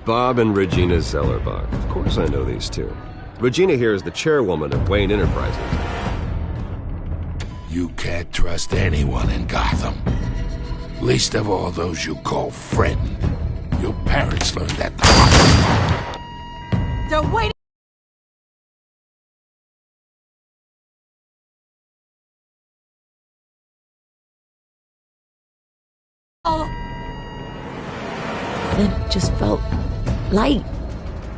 Bob and Regina Zellerbach. Of course I know these two. Regina here is the chairwoman of Wayne Enterprises. You can't trust anyone in Gotham. Least of all those you call friend. Your parents learned that. They're waiting. Then it just felt light.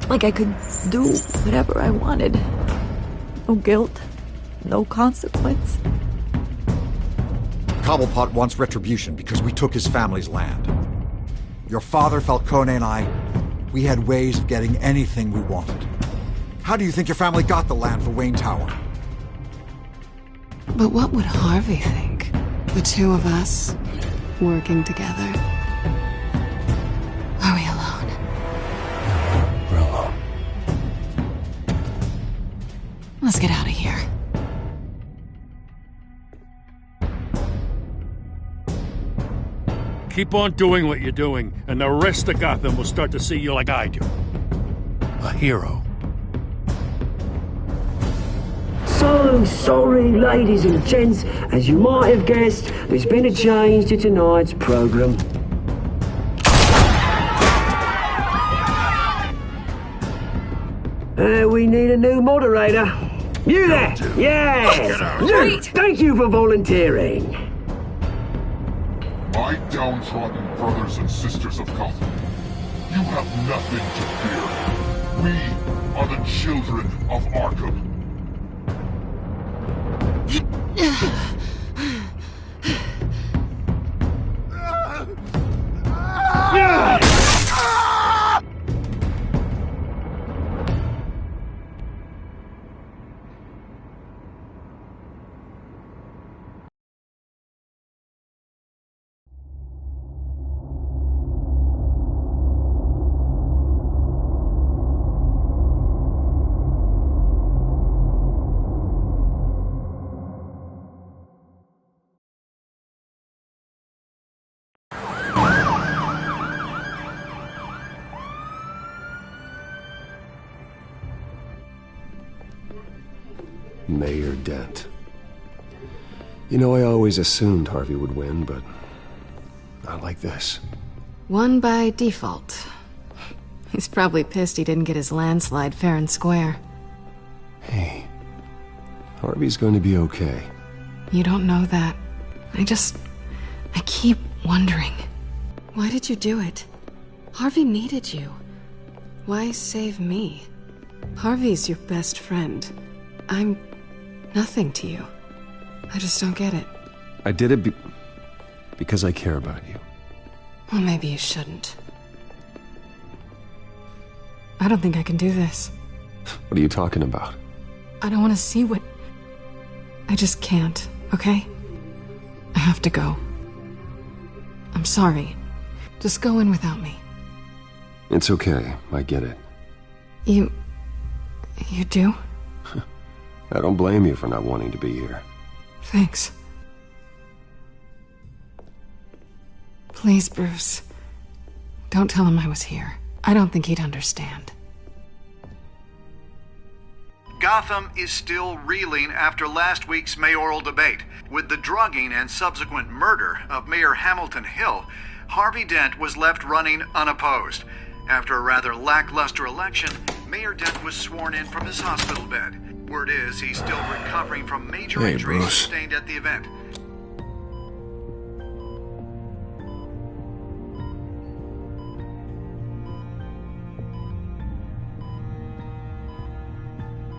Like I could do whatever I wanted. No guilt. No consequence. Cobblepot wants retribution because we took his family's land. Your father, Falcone, and I, we had ways of getting anything we wanted. How do you think your family got the land for Wayne Tower? But what would Harvey think? The two of us, working together. Are we alone? We're alone. Let's get out of here. Keep on doing what you're doing, and the rest of Gotham will start to see you like I do. A hero. So sorry, ladies and gents. As you might have guessed, there's been a change to tonight's program. We need a new moderator. You there? Yes! You! Thank you for volunteering. My downtrodden brothers and sisters of Gotham, you have nothing to fear. We are the children of Arkham. Mayor Dent. You know, I always assumed Harvey would win, but not like this. Won by default. He's probably pissed he didn't get his landslide fair and square. Hey, Harvey's going to be okay. You don't know that. I keep wondering. Why did you do it? Harvey needed you. Why save me? Harvey's your best friend. I'm nothing to you. I just don't get it. I did it because I care about you. Well, maybe you shouldn't. I don't think I can do this. What are you talking about? I don't want to see what... I just can't, okay? I have to go. I'm sorry. Just go in without me. It's okay. I get it. You do? I don't blame you for not wanting to be here. Thanks. Please, Bruce. Don't tell him I was here. I don't think he'd understand. Gotham is still reeling after last week's mayoral debate. With the drugging and subsequent murder of Mayor Hamilton Hill, Harvey Dent was left running unopposed. After a rather lackluster election, Mayor Dent was sworn in from his hospital bed. Word is he's still recovering from major injuries sustained at the event.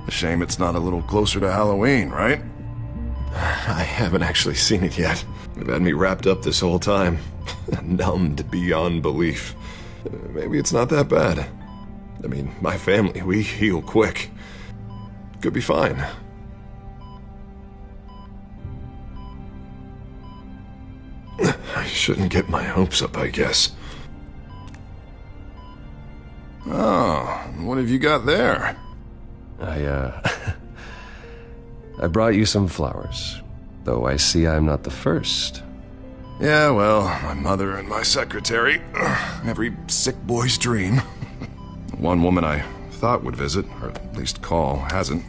A shame it's not a little closer to Halloween, right? I haven't actually seen it yet. They've had me wrapped up this whole time. Numbed beyond belief. Maybe it's not that bad. I mean, my family, we heal quick. Could be fine. I shouldn't get my hopes up, I guess. Oh, what have you got there? I brought you some flowers. Though I see I'm not the first. Yeah, well, my mother and my secretary. Every sick boy's dream. one woman I thought would visit, or at least call, hasn't.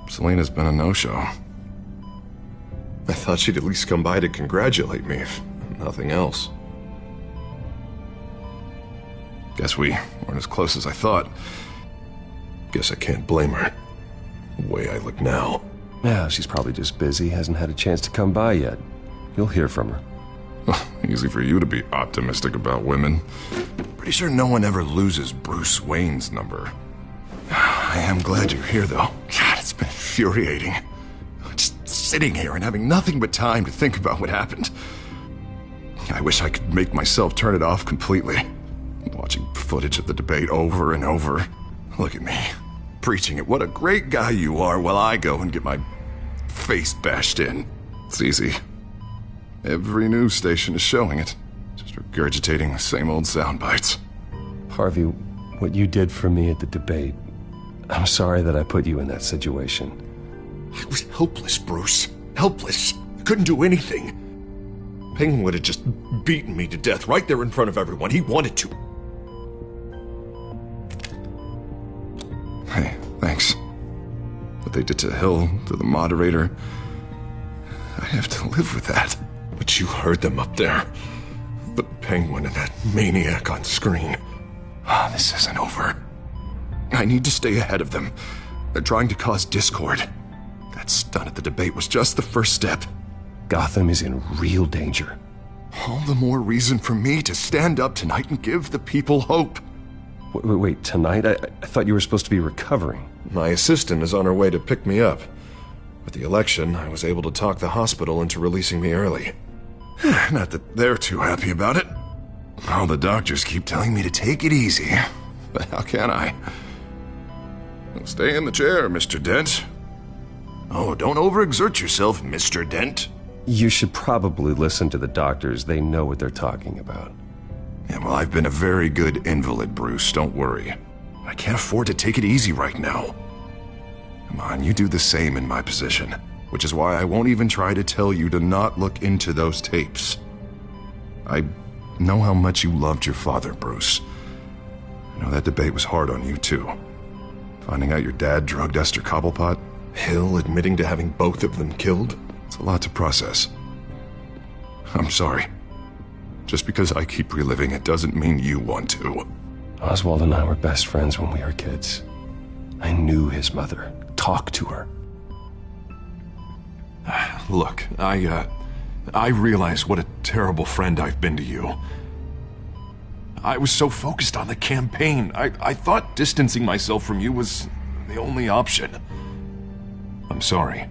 Selena's been a no-show. I thought she'd at least come by to congratulate me, if nothing else. Guess we weren't as close as I thought. Guess I can't blame her. The way I look now. Yeah, she's probably just busy, hasn't had a chance to come by yet. You'll hear from her. Easy for you to be optimistic about women. Pretty sure no one ever loses Bruce Wayne's number. I am glad you're here, though. God, it's been infuriating. Just sitting here and having nothing but time to think about what happened. I wish I could make myself turn it off completely. Watching footage of the debate over and over. Look at me, preaching at what a great guy you are while I go and get my face bashed in. It's easy. Every news station is showing it. Just regurgitating the same old sound bites. Harvey, what you did for me at the debate, I'm sorry that I put you in that situation. I was helpless, Bruce. Helpless. I couldn't do anything. Penguin would have just beaten me to death right there in front of everyone. He wanted to. Hey, thanks. What they did to Hill, to the moderator, I have to live with that. But you heard them up there. The Penguin and that maniac on screen. This isn't over. I need to stay ahead of them. They're trying to cause discord. That stunt at the debate was just the first step. Gotham is in real danger. All the more reason for me to stand up tonight and give the people hope. Wait, tonight? I thought you were supposed to be recovering. My assistant is on her way to pick me up. With the election, I was able to talk the hospital into releasing me early. Not that they're too happy about it. All the doctors keep telling me to take it easy. But how can I? Stay in the chair, Mr. Dent. Oh, don't overexert yourself, Mr. Dent. You should probably listen to the doctors. They know what they're talking about. Yeah, well, I've been a very good invalid, Bruce. Don't worry. I can't afford to take it easy right now. Come on, you do the same in my position. Which is why I won't even try to tell you to not look into those tapes. I know how much you loved your father, Bruce. I know that debate was hard on you, too. Finding out your dad drugged Esther Cobblepot. Hill admitting to having both of them killed. It's a lot to process. I'm sorry. Just because I keep reliving it doesn't mean you want to. Oswald and I were best friends when we were kids. I knew his mother. Talked to her. Look, I realize what a terrible friend I've been to you. I was so focused on the campaign. I thought distancing myself from you was the only option. I'm sorry.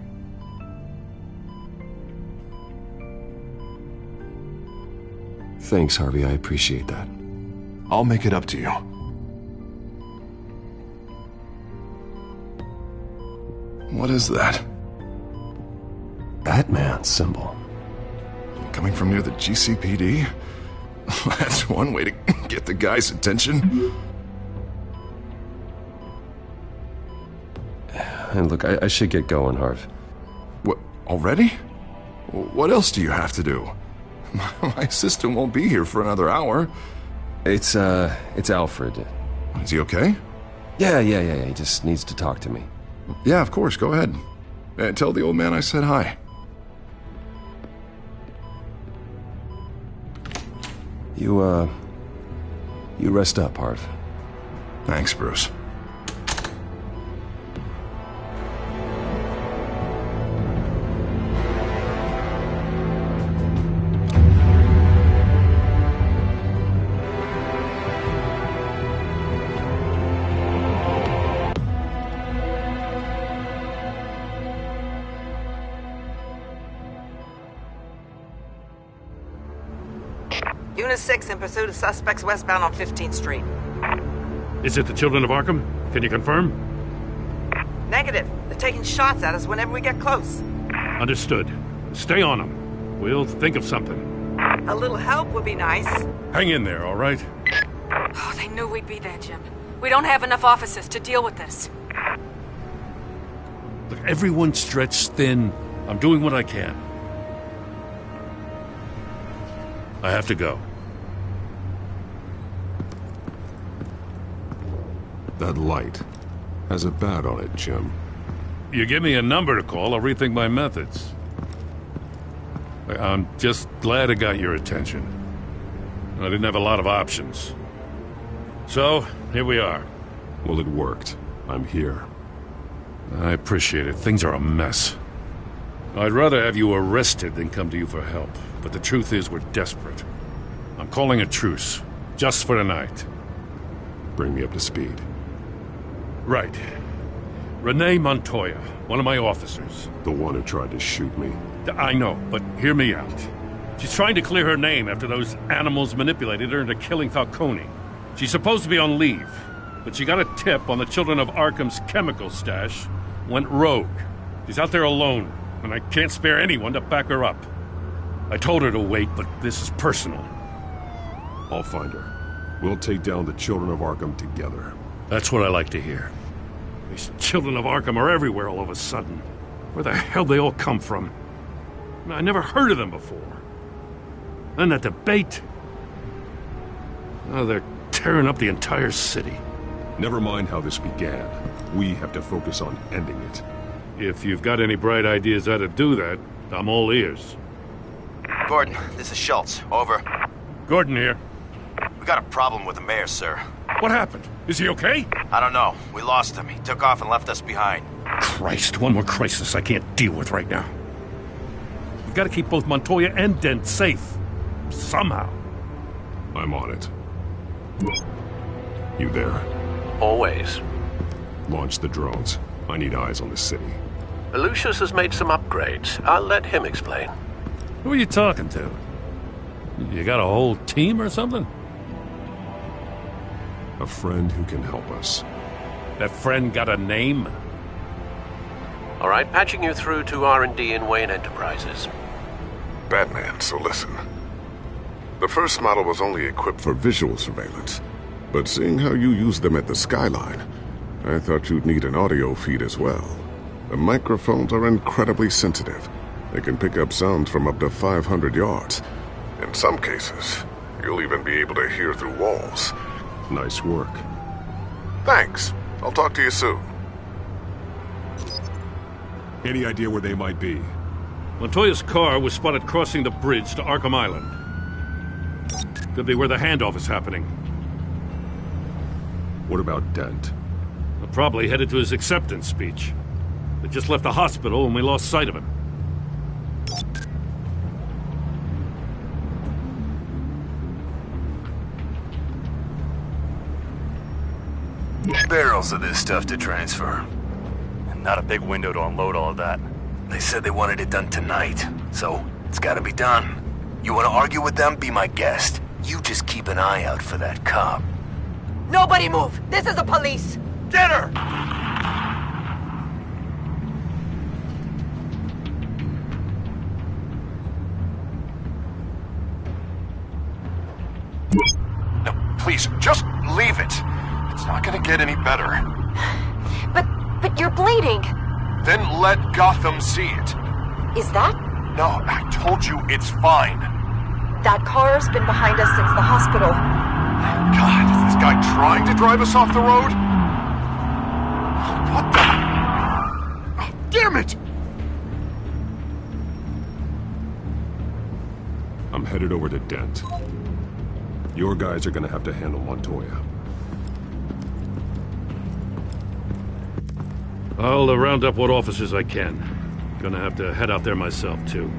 Thanks, Harvey. I appreciate that. I'll make it up to you. What is that? Batman symbol. Coming from near the GCPD? That's one way to get the guy's attention. And look, I should get going, Harv. What, already? What else do you have to do? My assistant won't be here for another hour. It's Alfred. Is he okay? Yeah. He just needs to talk to me. Yeah, of course. Go ahead. Tell the old man I said hi. You rest up, Harv. Thanks, Bruce. Unit 6 in pursuit of suspects westbound on 15th Street. Is it the Children of Arkham? Can you confirm? Negative. They're taking shots at us whenever we get close. Understood. Stay on them. We'll think of something. A little help would be nice. Hang in there, all right? Oh, they knew we'd be there, Jim. We don't have enough officers to deal with this. Look, everyone's stretched thin. I'm doing what I can. I have to go. That light has a bat on it, Jim. You give me a number to call, I'll rethink my methods. I'm just glad I got your attention. I didn't have a lot of options. So, here we are. Well, it worked. I'm here. I appreciate it. Things are a mess. I'd rather have you arrested than come to you for help. But the truth is, we're desperate. I'm calling a truce. Just for tonight. Bring me up to speed. Right. Renee Montoya, one of my officers. The one who tried to shoot me. I know, but hear me out. She's trying to clear her name after those animals manipulated her into killing Falcone. She's supposed to be on leave, but she got a tip on the Children of Arkham's chemical stash, went rogue. She's out there alone, and I can't spare anyone to back her up. I told her to wait, but this is personal. I'll find her. We'll take down the Children of Arkham together. That's what I like to hear. These Children of Arkham are everywhere all of a sudden. Where the hell they all come from? I never heard of them before. And that debate. Oh, they're tearing up the entire city. Never mind how this began. We have to focus on ending it. If you've got any bright ideas how to do that, I'm all ears. Gordon, this is Schultz. Over. Gordon here. We got a problem with the mayor, sir. What happened? Is he okay? I don't know. We lost him. He took off and left us behind. Christ, one more crisis I can't deal with right now. We've got to keep both Montoya and Dent safe. Somehow. I'm on it. You there? Always. Launch the drones. I need eyes on the city. Lucius has made some upgrades. I'll let him explain. Who are you talking to? You got a whole team or something? A friend who can help us. That friend got a name? All right, patching you through to R&D in Wayne Enterprises. Batman, so listen. The first model was only equipped for visual surveillance, but seeing how you use them at the Skyline, I thought you'd need an audio feed as well. The microphones are incredibly sensitive. They can pick up sounds from up to 500 yards. In some cases, you'll even be able to hear through walls. Nice work. Thanks. I'll talk to you soon. Any idea where they might be? Montoya's car was spotted crossing the bridge to Arkham Island. Could be where the handoff is happening. What about Dent? Probably headed to his acceptance speech. They just left the hospital and we lost sight of him. Barrels of this stuff to transfer. And not a big window to unload all of that. They said they wanted it done tonight, so it's gotta be done. You wanna argue with them? Be my guest. You just keep an eye out for that cop. Nobody move! This is the police! Get her! No, please, just leave it. It's not gonna get any better. But you're bleeding. Then let Gotham see it. Is that? No, I told you it's fine. That car's been behind us since the hospital. God, is this guy trying to drive us off the road? What the? Damn it! I'm headed over to Dent. Your guys are gonna have to handle Montoya. I'll round up what officers I can. Gonna have to head out there myself, too.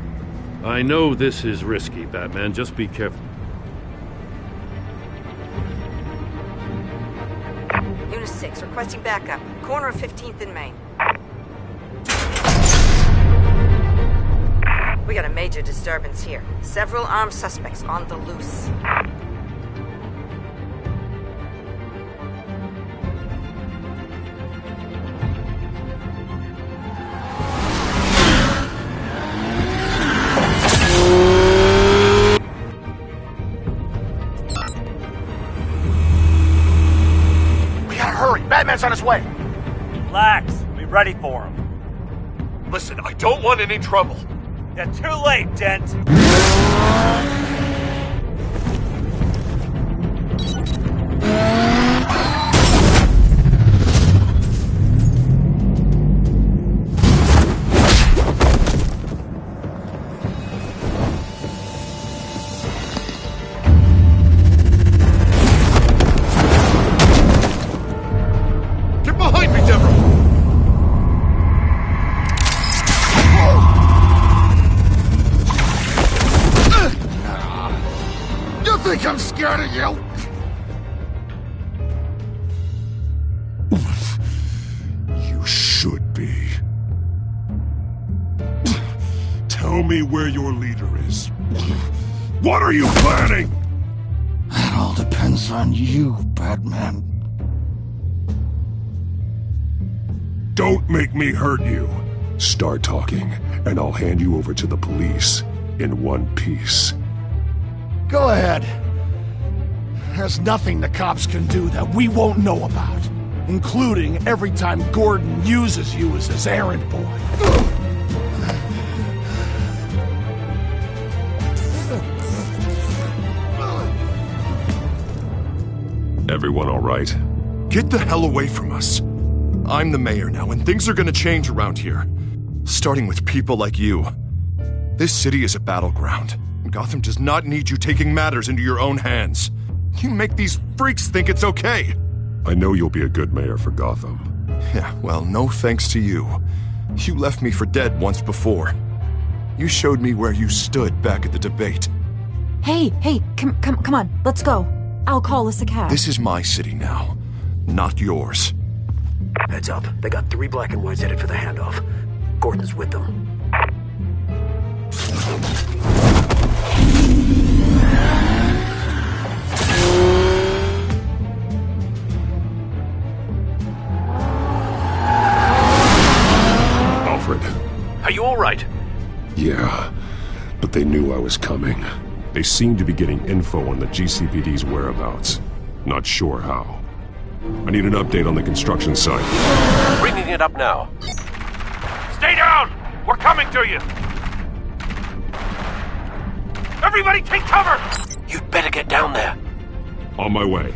I know this is risky, Batman. Just be careful. Unit 6, requesting backup. Corner of 15th and Main. We got a major disturbance here. Several armed suspects on the loose. Batman's on his way. Relax. Be ready for him. Listen, I don't want any trouble. You're too late, Dent. get it, you! You should be. Tell me where your leader is. What are you planning? That all depends on you, Batman. Don't make me hurt you. Start talking, and I'll hand you over to the police in one piece. Go ahead. There's nothing the cops can do that we won't know about, including every time Gordon uses you as his errand boy. Everyone all right? Get the hell away from us. I'm the mayor now, and things are gonna change around here. Starting with people like you. This city is a battleground, and Gotham does not need you taking matters into your own hands. You make these freaks think it's okay. I know you'll be a good mayor for Gotham. Yeah, well, no thanks to you. You left me for dead once before. You showed me where you stood back at the debate. Hey, come on, let's go. I'll call us a cab. This is my city now, not yours. Heads up, they got 3 black and whites headed for the handoff. Gordon's with them. Alfred. Are you all right? Yeah, but they knew I was coming. They seem to be getting info on the GCPD's whereabouts. Not sure how. I need an update on the construction site. Bringing it up now. Stay down! We're coming to you! Everybody take cover! You'd better get down there. On my way.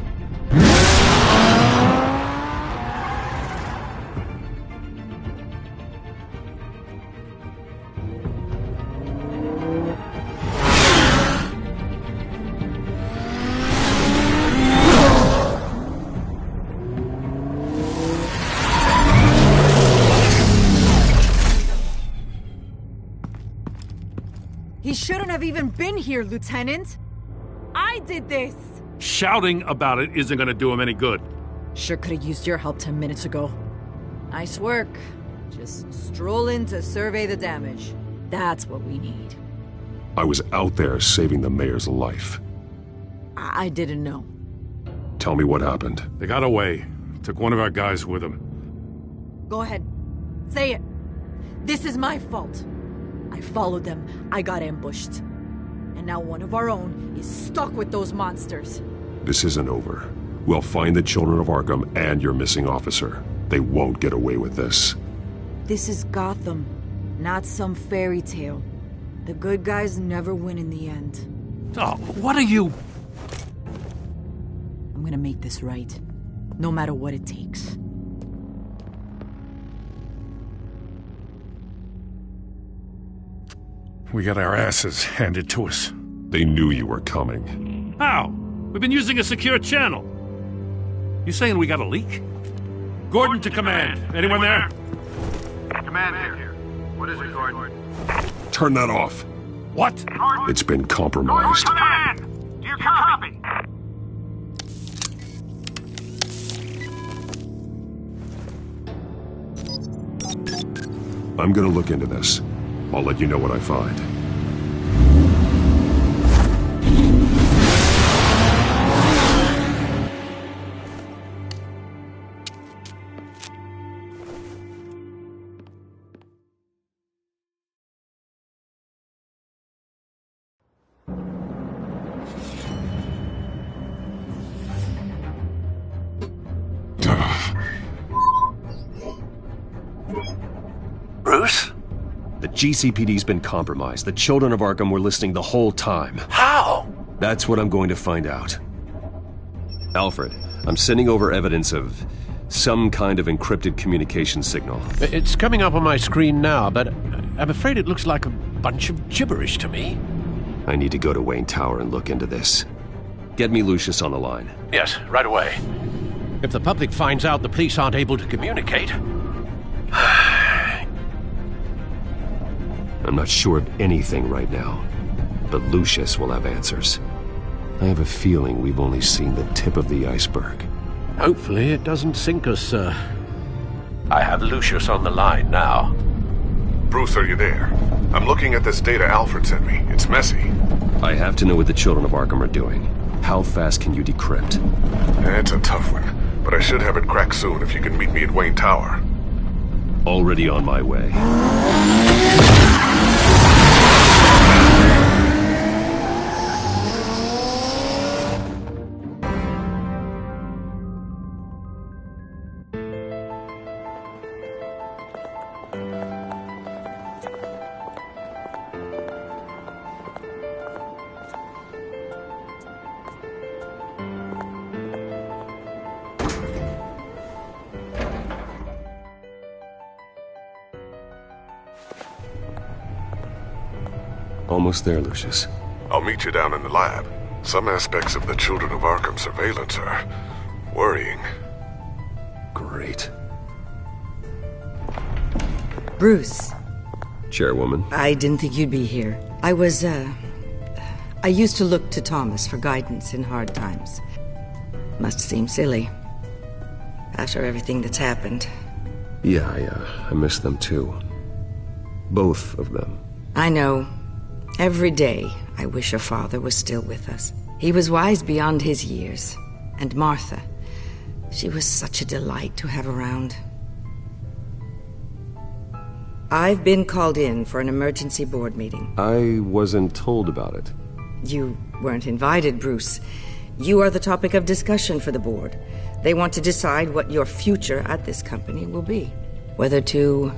He shouldn't have even been here, Lieutenant. I did this. Shouting about it isn't gonna do him any good. Sure could have used your help 10 minutes ago. Nice work. Just stroll in to survey the damage. That's what we need. I was out there saving the mayor's life. I didn't know. Tell me what happened. They got away. Took one of our guys with them. Go ahead. Say it. This is my fault. I followed them. I got ambushed. And now one of our own is stuck with those monsters. This isn't over. We'll find the children of Arkham and your missing officer. They won't get away with this. This is Gotham, not some fairy tale. The good guys never win in the end. Oh, what are you... I'm gonna make this right, no matter what it takes. We got our asses handed to us. They knew you were coming. How? We've been using a secure channel. You saying we got a leak? Gordon to command. Anyone there? Command here. What is it, Gordon? Turn that off. What? It's been compromised. Command! Do you copy? I'm gonna look into this. I'll let you know what I find. Bruce? The GCPD's been compromised. The children of Arkham were listening the whole time. How? That's what I'm going to find out. Alfred, I'm sending over evidence of some kind of encrypted communication signal. It's coming up on my screen now, but I'm afraid it looks like a bunch of gibberish to me. I need to go to Wayne Tower and look into this. Get me Lucius on the line. Yes, right away. If the public finds out the police aren't able to communicate... I'm not sure of anything right now, but Lucius will have answers. I have a feeling we've only seen the tip of the iceberg. Hopefully it doesn't sink us, sir. I have Lucius on the line now. Bruce, are you there? I'm looking at this data Alfred sent me. It's messy. I have to know what the Children of Arkham are doing. How fast can you decrypt? It's a tough one, but I should have it cracked soon if you can meet me at Wayne Tower. Already on my way. Almost there, Lucius. I'll meet you down in the lab. Some aspects of the Children of Arkham surveillance are worrying. Great. Bruce. Chairwoman. I didn't think you'd be here. I used to look to Thomas for guidance in hard times. Must seem silly. After everything that's happened. Yeah, I miss them too. Both of them. I know. Every day, I wish your father was still with us. He was wise beyond his years. And Martha, she was such a delight to have around. I've been called in for an emergency board meeting. I wasn't told about it. You weren't invited, Bruce. You are the topic of discussion for the board. They want to decide what your future at this company will be. Whether to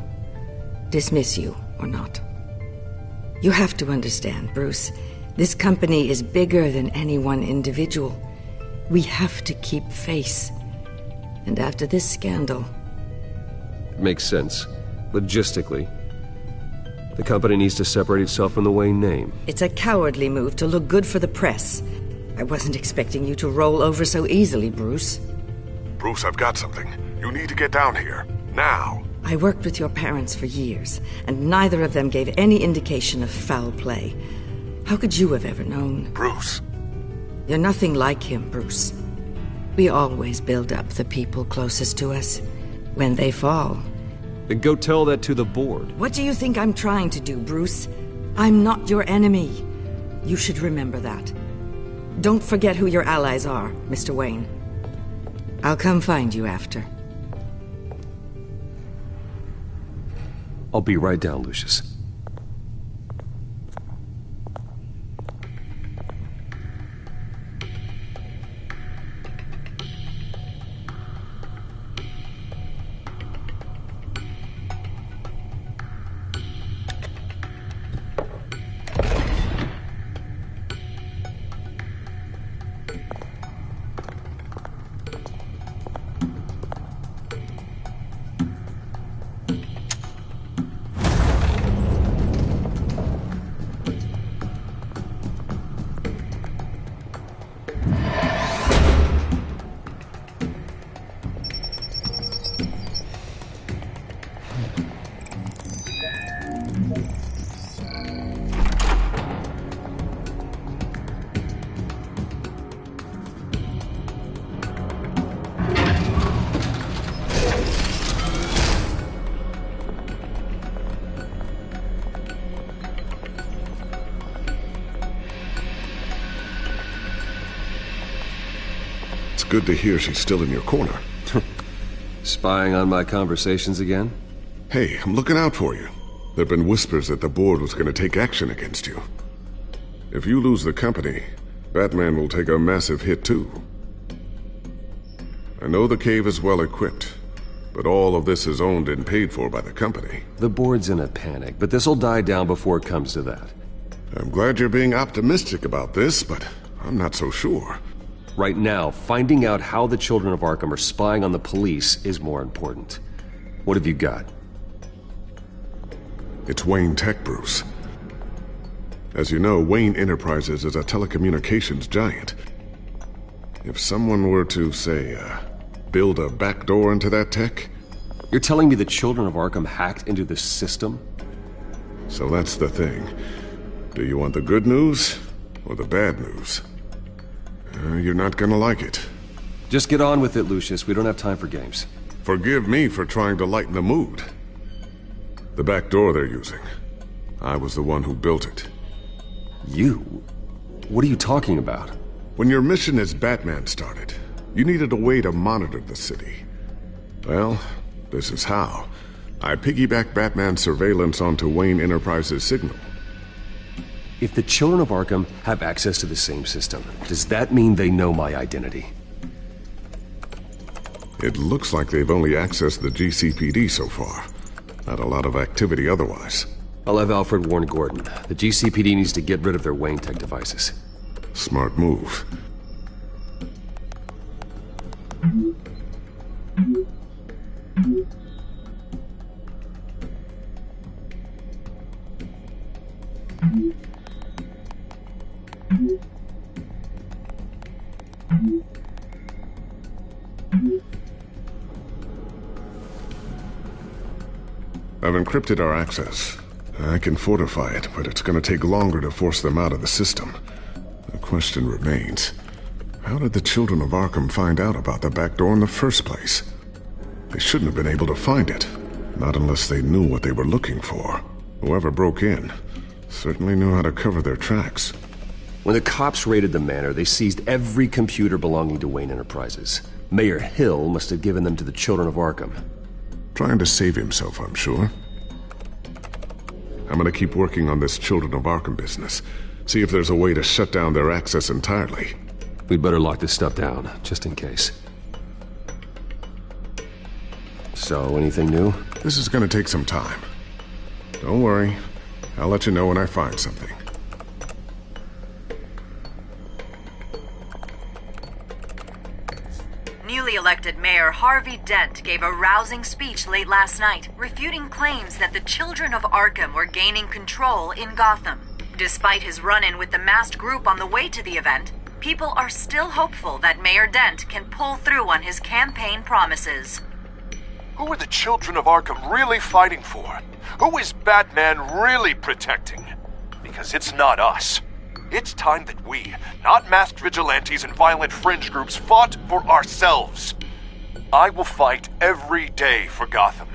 dismiss you or not. You have to understand, Bruce. This company is bigger than any one individual. We have to keep face. And after this scandal... Makes sense. Logistically. The company needs to separate itself from the Wayne name. It's a cowardly move to look good for the press. I wasn't expecting you to roll over so easily, Bruce. Bruce, I've got something. You need to get down here. Now. I worked with your parents for years, and neither of them gave any indication of foul play. How could you have ever known? Bruce. You're nothing like him, Bruce. We always build up the people closest to us. When they fall... Then go tell that to the board. What do you think I'm trying to do, Bruce? I'm not your enemy. You should remember that. Don't forget who your allies are, Mr. Wayne. I'll come find you after. I'll be right down, Lucius. Good to hear she's still in your corner. Spying on my conversations again? Hey, I'm looking out for you. There've been whispers that the board was going to take action against you. If you lose the company, Batman will take a massive hit too. I know the cave is well equipped, but all of this is owned and paid for by the company. The board's in a panic, but this'll die down before it comes to that. I'm glad you're being optimistic about this, but I'm not so sure. Right now, finding out how the Children of Arkham are spying on the police is more important. What have you got? It's Wayne Tech, Bruce. As you know, Wayne Enterprises is a telecommunications giant. If someone were to, say, build a backdoor into that tech... You're telling me the Children of Arkham hacked into this system? So that's the thing. Do you want the good news or the bad news? You're not gonna like it. Just get on with it, Lucius. We don't have time for games. Forgive me for trying to lighten the mood. The back door they're using. I was the one who built it. You? What are you talking about? When your mission as Batman started, you needed a way to monitor the city. Well, this is how. I piggybacked Batman's surveillance onto Wayne Enterprises' signal. If the children of Arkham have access to the same system, does that mean they know my identity? It looks like they've only accessed the GCPD so far. Not a lot of activity otherwise. I'll have Alfred warn Gordon. The GCPD needs to get rid of their Wayne Tech devices. Smart move. I've encrypted our access. I can fortify it, but it's going to take longer to force them out of the system. The question remains, how did the children of Arkham find out about the back door in the first place? They shouldn't have been able to find it, not unless they knew what they were looking for. Whoever broke in certainly knew how to cover their tracks. When the cops raided the manor, they seized every computer belonging to Wayne Enterprises. Mayor Hill must have given them to the children of Arkham. Trying to save himself, I'm sure. I'm gonna keep working on this Children of Arkham business. See if there's a way to shut down their access entirely. We'd better lock this stuff down, just in case. So, anything new? This is gonna take some time. Don't worry. I'll let you know when I find something. Newly elected Mayor Harvey Dent gave a rousing speech late last night, refuting claims that the children of Arkham were gaining control in Gotham. Despite his run-in with the masked group on the way to the event, people are still hopeful that Mayor Dent can pull through on his campaign promises. Who are the children of Arkham really fighting for? Who is Batman really protecting? Because it's not us. It's time that we, not masked vigilantes and violent fringe groups, fought for ourselves. I will fight every day for Gotham.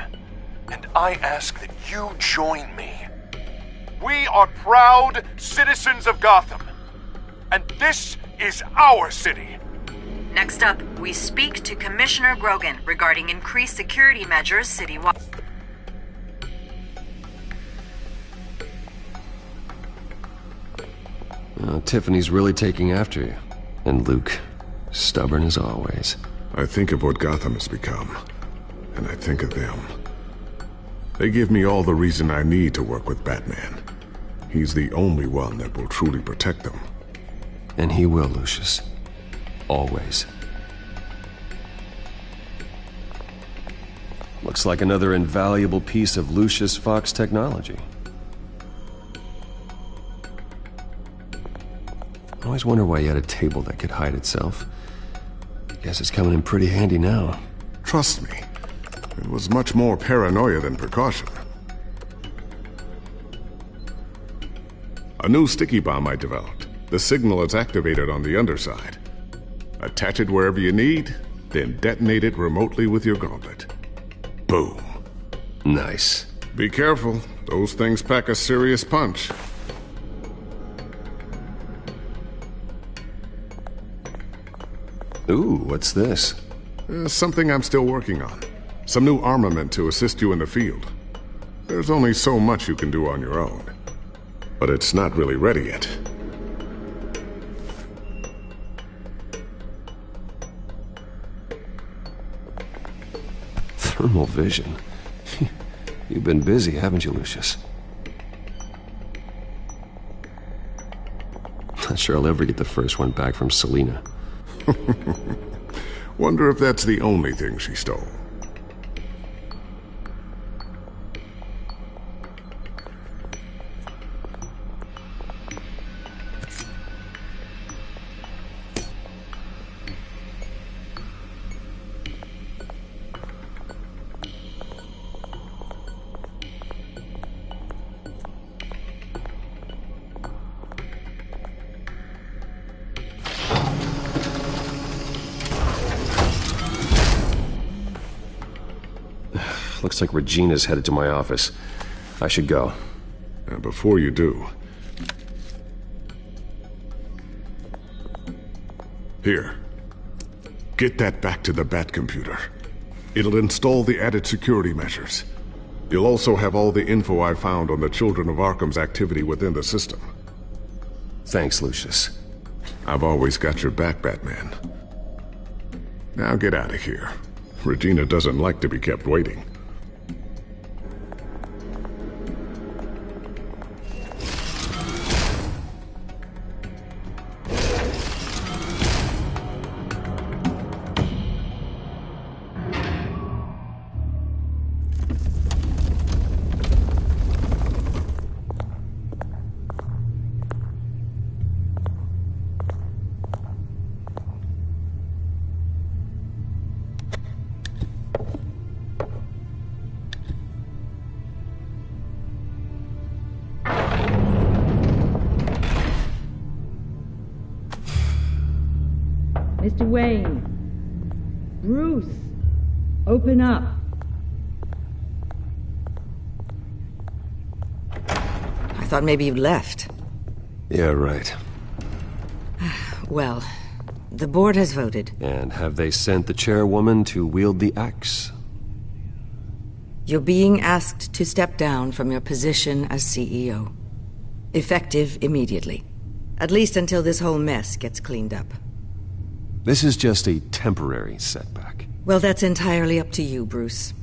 And I ask that you join me. We are proud citizens of Gotham. And this is our city. Next up, we speak to Commissioner Grogan regarding increased security measures citywide. Tiffany's really taking after you. And Luke, stubborn as always. I think of what Gotham has become, and I think of them. They give me all the reason I need to work with Batman. He's the only one that will truly protect them. And he will, Lucius. Always. Looks like another invaluable piece of Lucius Fox technology. I always wonder why you had a table that could hide itself. Guess it's coming in pretty handy now. Trust me, it was much more paranoia than precaution. A new sticky bomb I developed. The signal is activated on the underside. Attach it wherever you need, then detonate it remotely with your gauntlet. Boom. Nice. Be careful. Those things pack a serious punch. Ooh, what's this? Something I'm still working on. Some new armament to assist you in the field. There's only so much you can do on your own. But it's not really ready yet. Thermal vision. You've been busy, haven't you, Lucius? Not sure I'll ever get the first one back from Selina. Wonder if that's the only thing she stole. Looks like Regina's headed to my office. I should go. And before you do... Here. Get that back to the Bat computer. It'll install the added security measures. You'll also have all the info I found on the Children of Arkham's activity within the system. Thanks, Lucius. I've always got your back, Batman. Now get out of here. Regina doesn't like to be kept waiting. Mr. Wayne. Bruce. Open up. I thought maybe you'd left. Yeah, right. Well, the board has voted. And have they sent the chairwoman to wield the axe? You're being asked to step down from your position as CEO. Effective immediately. At least until this whole mess gets cleaned up. This is just a temporary setback. Well, that's entirely up to you, Bruce.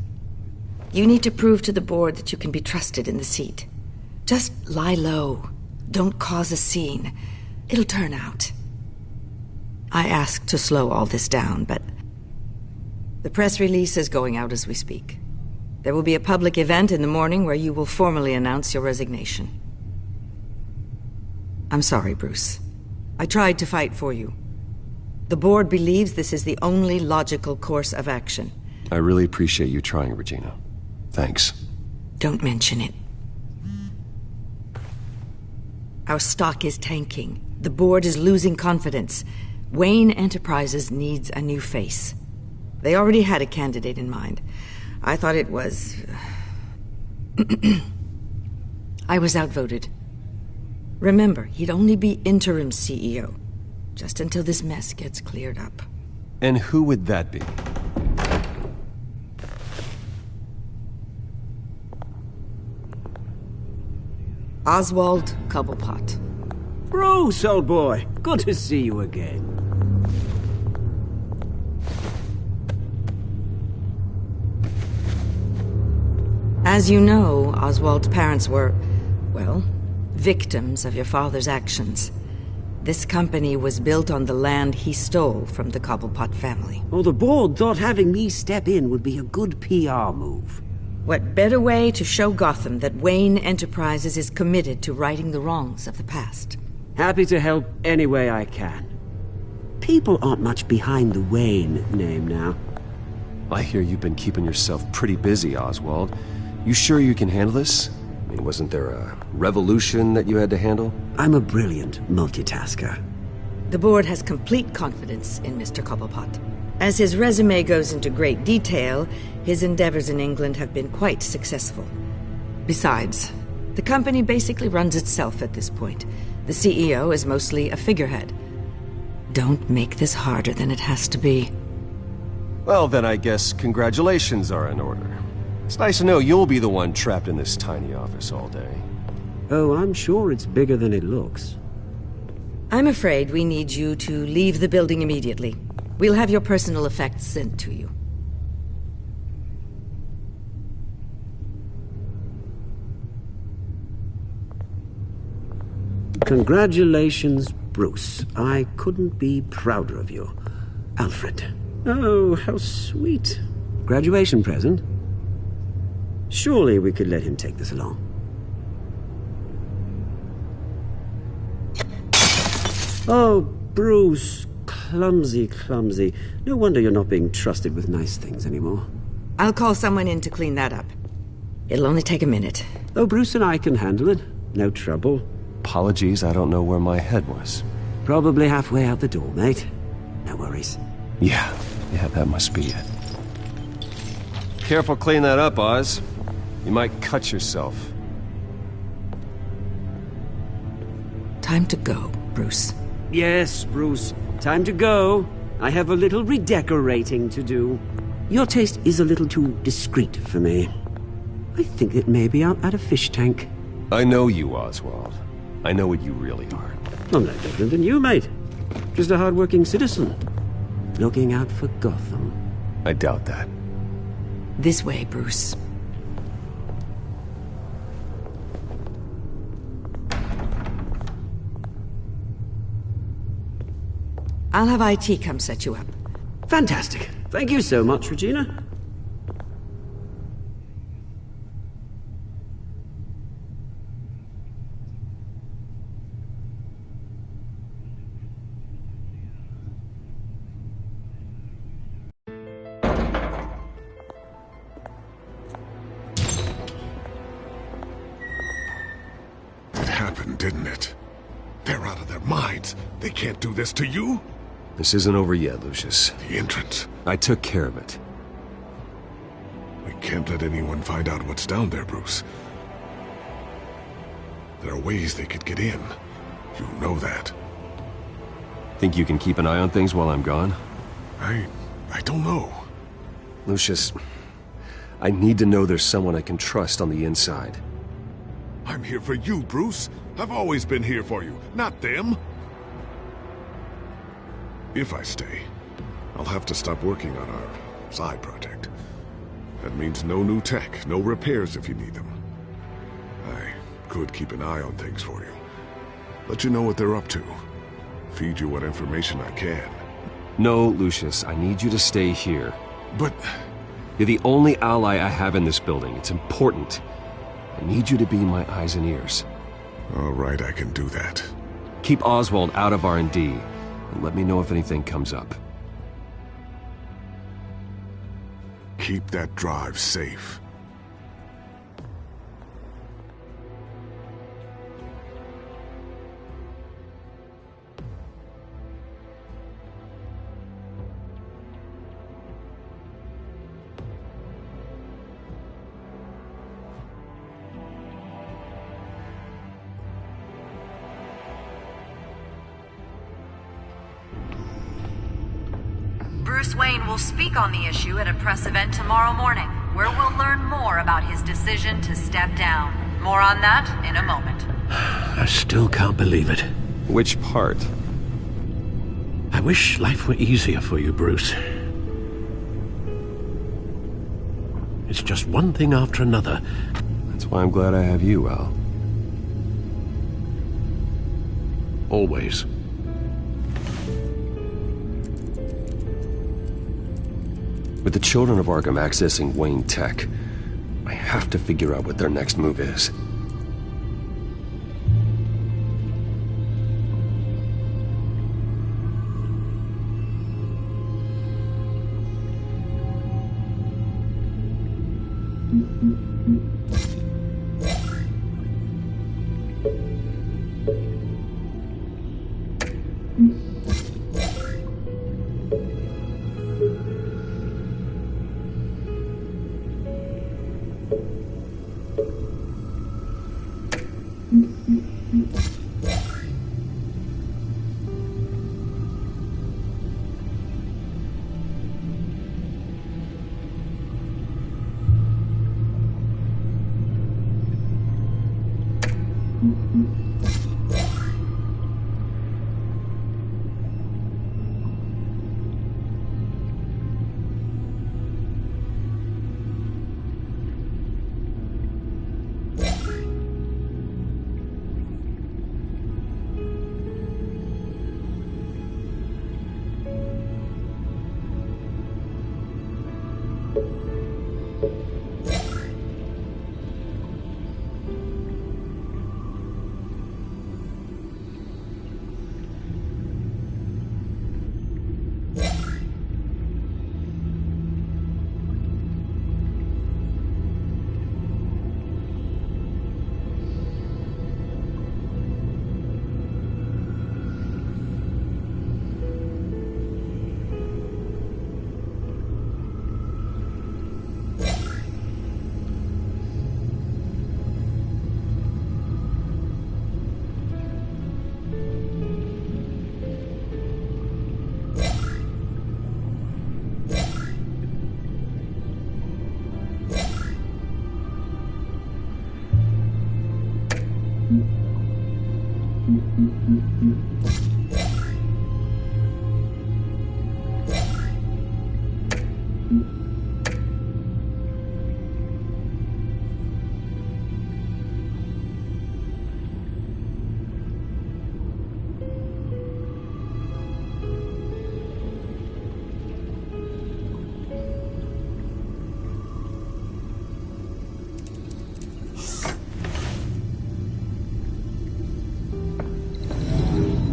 You need to prove to the board that you can be trusted in the seat. Just lie low. Don't cause a scene. It'll turn out. I asked to slow all this down, but the press release is going out as we speak. There will be a public event in the morning where you will formally announce your resignation. I'm sorry, Bruce. I tried to fight for you. The board believes this is the only logical course of action. I really appreciate you trying, Regina. Thanks. Don't mention it. Our stock is tanking. The board is losing confidence. Wayne Enterprises needs a new face. They already had a candidate in mind. I thought it was... I was outvoted. Remember, he'd only be interim CEO. Just until this mess gets cleared up. And who would that be? Oswald Cobblepot. Bruce, old boy. Good to see you again. As you know, Oswald's parents were, well, victims of your father's actions. This company was built on the land he stole from the Cobblepot family. Well, the board thought having me step in would be a good PR move. What better way to show Gotham that Wayne Enterprises is committed to righting the wrongs of the past? Happy to help any way I can. People aren't much behind the Wayne name now. I hear you've been keeping yourself pretty busy, Oswald. You sure you can handle this? I mean, wasn't there a revolution that you had to handle? I'm a brilliant multitasker. The board has complete confidence in Mr. Cobblepot. As his resume goes into great detail, his endeavors in England have been quite successful. Besides, the company basically runs itself at this point. The CEO is mostly a figurehead. Don't make this harder than it has to be. Well, then I guess congratulations are in order. It's nice to know you'll be the one trapped in this tiny office all day. Oh, I'm sure it's bigger than it looks. I'm afraid we need you to leave the building immediately. We'll have your personal effects sent to you. Congratulations, Bruce. I couldn't be prouder of you. Alfred. Oh, how sweet. Graduation present? Surely we could let him take this along. Oh, Bruce. Clumsy, clumsy. No wonder you're not being trusted with nice things anymore. I'll call someone in to clean that up. It'll only take a minute. Oh, Bruce and I can handle it. No trouble. Apologies, I don't know where my head was. Probably halfway out the door, mate. No worries. Yeah, that must be it. Careful cleaning that up, Oz. You might cut yourself. Time to go, Bruce. Yes, Bruce. Time to go. I have a little redecorating to do. Your taste is a little too discreet for me. I think that maybe I'll add a fish tank. I know you, Oswald. I know what you really are. I'm no different than you, mate. Just a hard-working citizen. Looking out for Gotham. I doubt that. This way, Bruce. I'll have IT come set you up. Fantastic. Thank you so much, Regina. It happened, didn't it? They're out of their minds. They can't do this to you. This isn't over yet, Lucius. The entrance. I took care of it. We can't let anyone find out what's down there, Bruce. There are ways they could get in. You know that. Think you can keep an eye on things while I'm gone? I don't know. Lucius, I need to know there's someone I can trust on the inside. I'm here for you, Bruce. I've always been here for you, not them. If I stay, I'll have to stop working on our side project. That means no new tech, no repairs if you need them. I could keep an eye on things for you. Let you know what they're up to. Feed you what information I can. No, Lucius, I need you to stay here. But... You're the only ally I have in this building. It's important. I need you to be my eyes and ears. All right, I can do that. Keep Oswald out of R&D, and let me know if anything comes up. Keep that drive safe. Bruce Wayne will speak on the issue at a press event tomorrow morning, where we'll learn more about his decision to step down. More on that in a moment. I still can't believe it. Which part? I wish life were easier for you, Bruce. It's just one thing after another. That's why I'm glad I have you, Al. Always. With the children of Arkham accessing Wayne Tech, I have to figure out what their next move is.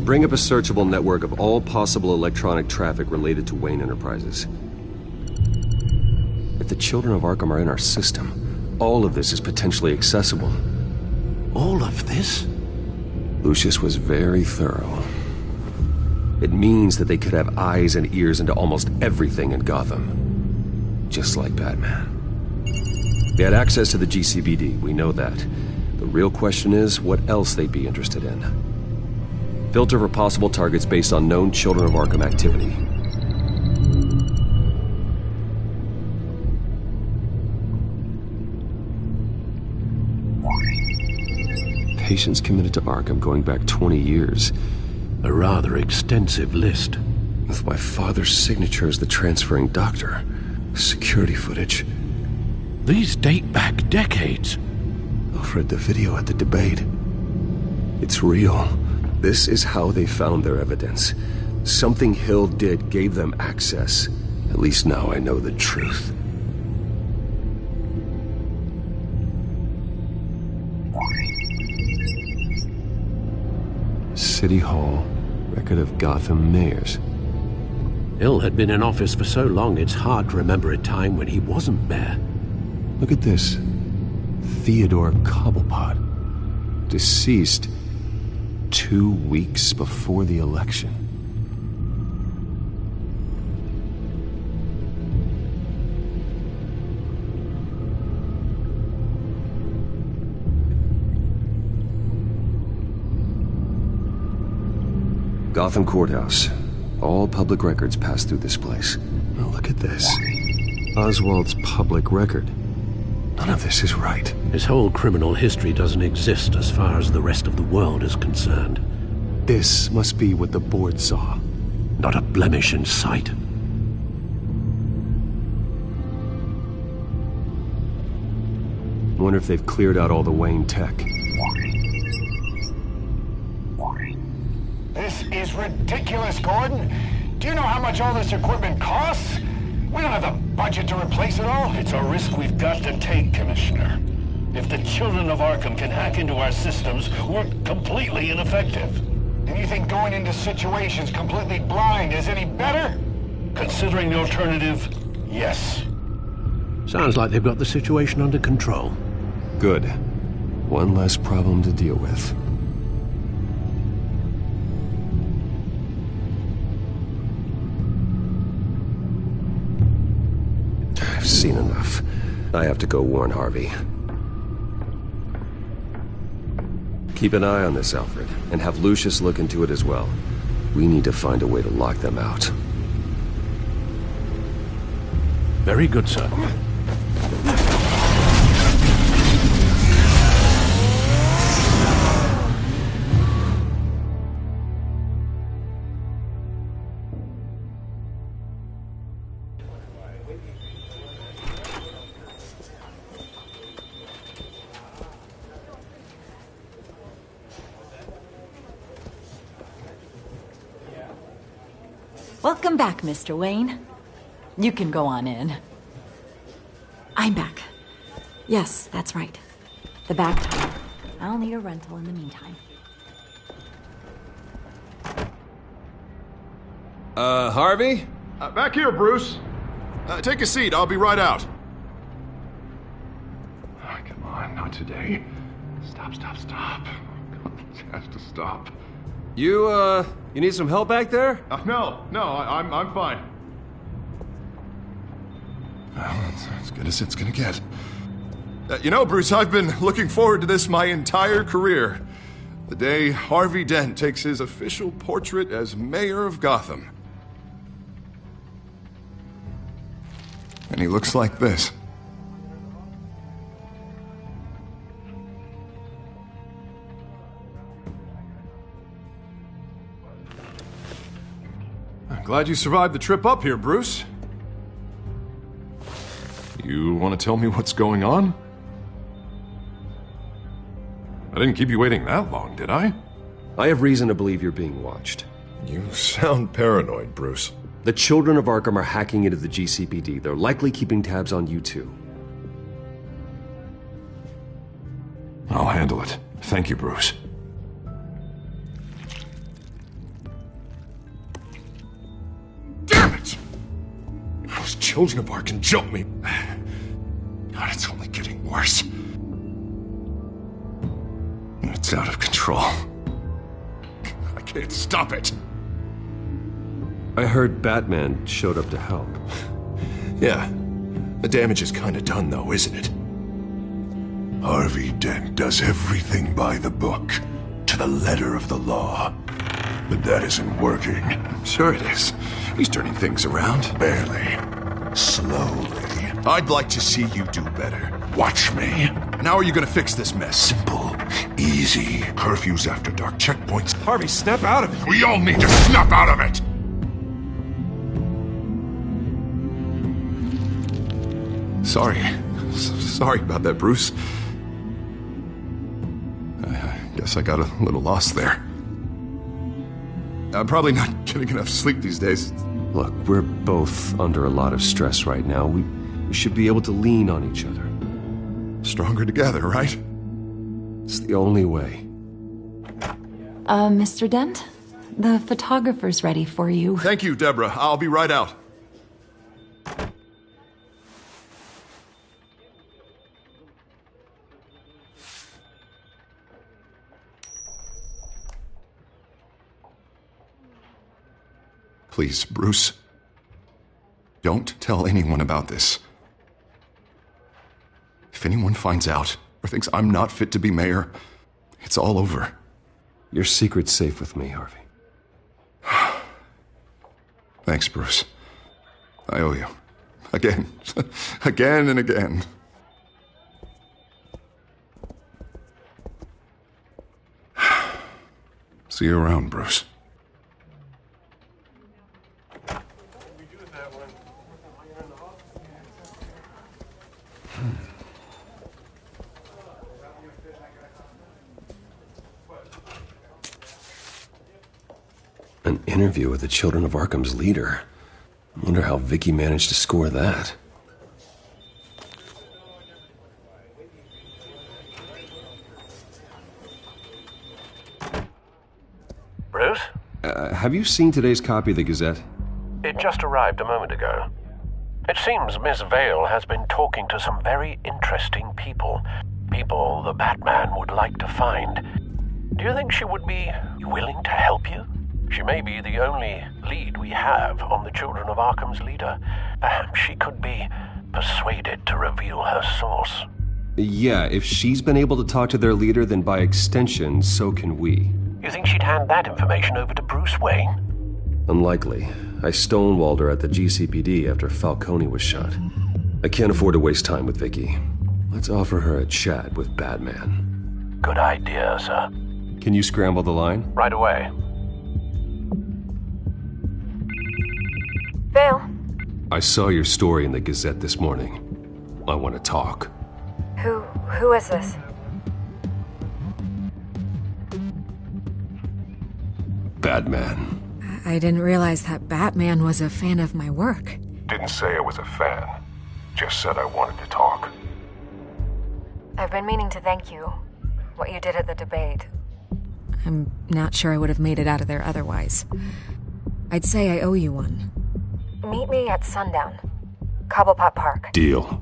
Bring up a searchable network of all possible electronic traffic related to Wayne Enterprises. If the children of Arkham are in our system, all of this is potentially accessible. All of this? Lucius was very thorough. It means that they could have eyes and ears into almost everything in Gotham. Just like Batman. They had access to the GCPD, we know that. The real question is what else they'd be interested in. Filter for possible targets based on known Children of Arkham activity. Patients committed to Arkham going back 20 years. A rather extensive list. With my father's signature as the transferring doctor. Security footage. These date back decades. Alfred, the video at the debate. It's real. This is how they found their evidence. Something Hill did gave them access. At least now I know the truth. City Hall, record of Gotham mayors. Hill had been in office for so long it's hard to remember a time when he wasn't mayor. Look at this. Theodore Cobblepot. Deceased 2 weeks before the election. Gotham Courthouse. All public records pass through this place. Oh, look at this. Oswald's public record. None of this is right. His whole criminal history doesn't exist as far as the rest of the world is concerned. This must be what the board saw. Not a blemish in sight. I wonder if they've cleared out all the Wayne tech. This is ridiculous, Gordon. Do you know how much all this equipment costs? We don't have the budget to replace it all. It's a risk we've got to take, Commissioner. If the children of Arkham can hack into our systems, we're completely ineffective. And you think going into situations completely blind is any better? Considering the alternative, yes. Sounds like they've got the situation under control. Good. One less problem to deal with. I've seen enough. I have to go warn Harvey. Keep an eye on this, Alfred, and have Lucius look into it as well. We need to find a way to lock them out. Very good, sir. Welcome back, Mr. Wayne. You can go on in. I'm back. Yes, that's right. The back door. I'll need a rental in the meantime. Harvey? Back here, Bruce. Take a seat. I'll be right out. Oh, come on, not today. Stop. It has to stop. You need some help back there? No, I'm fine. Well, that's as good as it's gonna get. You know, Bruce, I've been looking forward to this my entire career. The day Harvey Dent takes his official portrait as mayor of Gotham. And he looks like this. Glad you survived the trip up here, Bruce. You want to tell me what's going on? I didn't keep you waiting that long, did I? I have reason to believe you're being watched. You sound paranoid, Bruce. The children of Arkham are hacking into the GCPD. They're likely keeping tabs on you too. I'll handle it. Thank you, Bruce. Damn it! Those children of Arkham jumped me. God, it's only getting worse. It's out of control. I can't stop it. I heard Batman showed up to help. Yeah. The damage is kind of done, though, isn't it? Harvey Dent does everything by the book, to the letter of the law. But that isn't working. Sure it is. He's turning things around. Barely. Slowly. I'd like to see you do better. Watch me. And how are you gonna fix this mess? Simple. Easy. Curfews after dark, checkpoints. Harvey, snap out of it. We all need to snap out of it! Sorry about that, Bruce. I guess I got a little lost there. I'm probably not getting enough sleep these days. Look, we're both under a lot of stress right now. We should be able to lean on each other. Stronger together, right? It's the only way. Mr. Dent? The photographer's ready for you. Thank you, Deborah. I'll be right out. Please, Bruce. Don't tell anyone about this. If anyone finds out or thinks I'm not fit to be mayor, it's all over. Your secret's safe with me, Harvey. Thanks, Bruce. I owe you. Again. Again and again. See you around, Bruce. An interview with the Children of Arkham's leader. I wonder how Vicky managed to score that. Bruce? Have you seen today's copy of the Gazette? It just arrived a moment ago. It seems Miss Vale has been talking to some very interesting people. People the Batman would like to find. Do you think she would be willing to help you? She may be the only lead we have on the Children of Arkham's leader. Perhaps she could be persuaded to reveal her source. Yeah, if she's been able to talk to their leader, then by extension, so can we. You think she'd hand that information over to Bruce Wayne? Unlikely. I stonewalled her at the GCPD after Falcone was shot. I can't afford to waste time with Vicky. Let's offer her a chat with Batman. Good idea, sir. Can you scramble the line? Right away. Vale. I saw your story in the Gazette this morning. I want to talk. Who is this? Batman. I didn't realize that Batman was a fan of my work. Didn't say I was a fan. Just said I wanted to talk. I've been meaning to thank you. What you did at the debate. I'm not sure I would have made it out of there otherwise. I'd say I owe you one. Meet me at sundown. Cobblepot Park. Deal.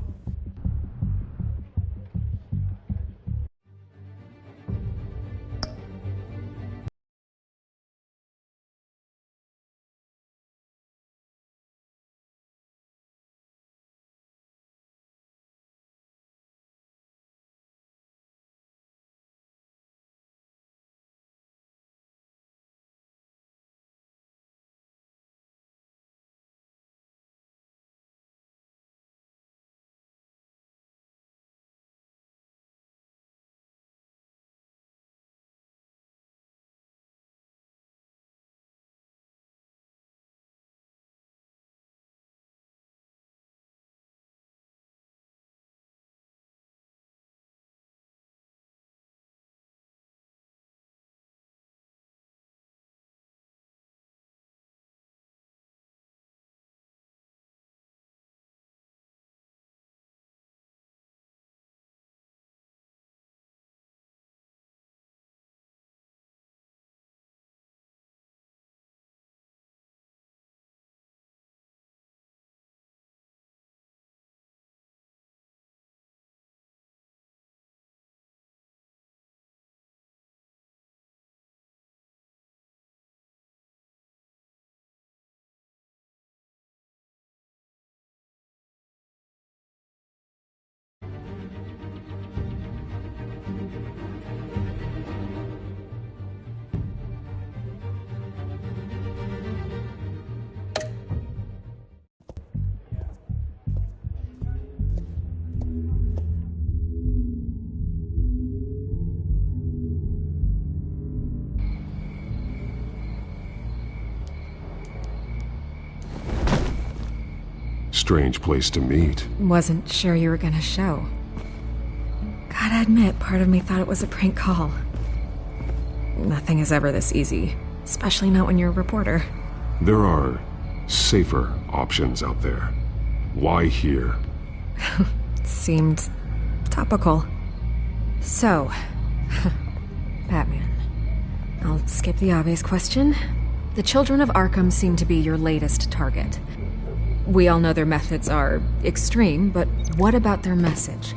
strange place to meet. Wasn't sure you were gonna show. Gotta admit, part of me thought it was a prank call. Nothing is ever this easy, especially not when you're a reporter. There are safer options out there. Why here? Seemed topical. So, Batman. I'll skip the obvious question. The children of Arkham seem to be your latest target. We all know their methods are extreme, but what about their message?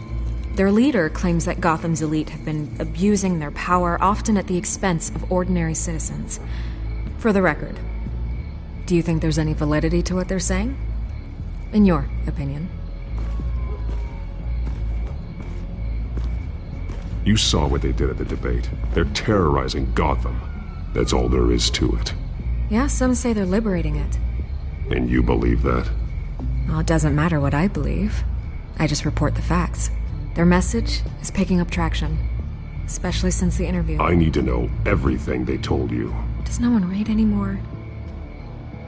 Their leader claims that Gotham's elite have been abusing their power, often at the expense of ordinary citizens. For the record, do you think there's any validity to what they're saying? In your opinion. You saw what they did at the debate. They're terrorizing Gotham. That's all there is to it. Yeah, some say they're liberating it. And you believe that? Well, it doesn't matter what I believe. I just report the facts. Their message is picking up traction, especially since the interview. I need to know everything they told you. Does no one read anymore?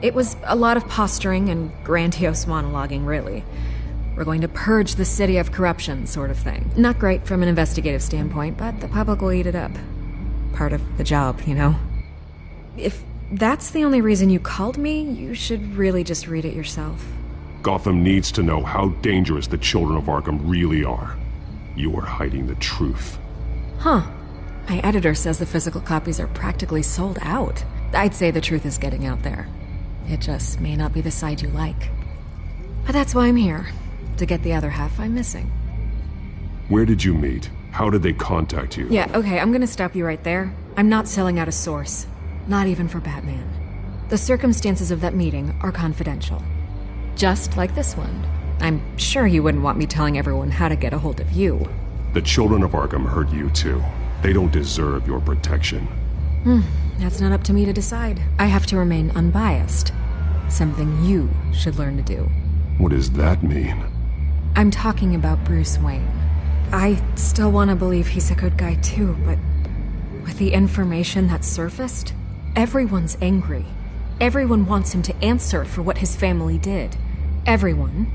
It was a lot of posturing and grandiose monologuing, really. We're going to purge the city of corruption, sort of thing. Not great from an investigative standpoint, but the public will eat it up. Part of the job, you know? If that's the only reason you called me, you should really just read it yourself. Gotham needs to know how dangerous the children of Arkham really are. You are hiding the truth. Huh. My editor says the physical copies are practically sold out. I'd say the truth is getting out there. It just may not be the side you like. But that's why I'm here. To get the other half I'm missing. Where did you meet? How did they contact you? Yeah, okay, I'm gonna stop you right there. I'm not selling out a source. Not even for Batman. The circumstances of that meeting are confidential. Just like this one. I'm sure you wouldn't want me telling everyone how to get a hold of you. The children of Arkham hurt you too. They don't deserve your protection. That's not up to me to decide. I have to remain unbiased. Something you should learn to do. What does that mean? I'm talking about Bruce Wayne. I still want to believe he's a good guy too, but with the information that surfaced, everyone's angry. Everyone wants him to answer for what his family did. Everyone.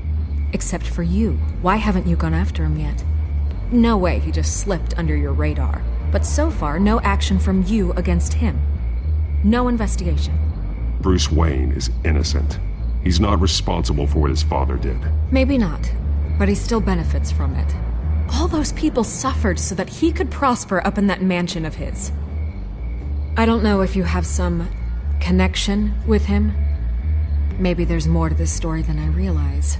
Except for you. Why haven't you gone after him yet? No way he just slipped under your radar. But so far, no action from you against him. No investigation. Bruce Wayne is innocent. He's not responsible for what his father did. Maybe not, but he still benefits from it. All those people suffered so that he could prosper up in that mansion of his. I don't know if you have some connection with him. Maybe there's more to this story than I realize.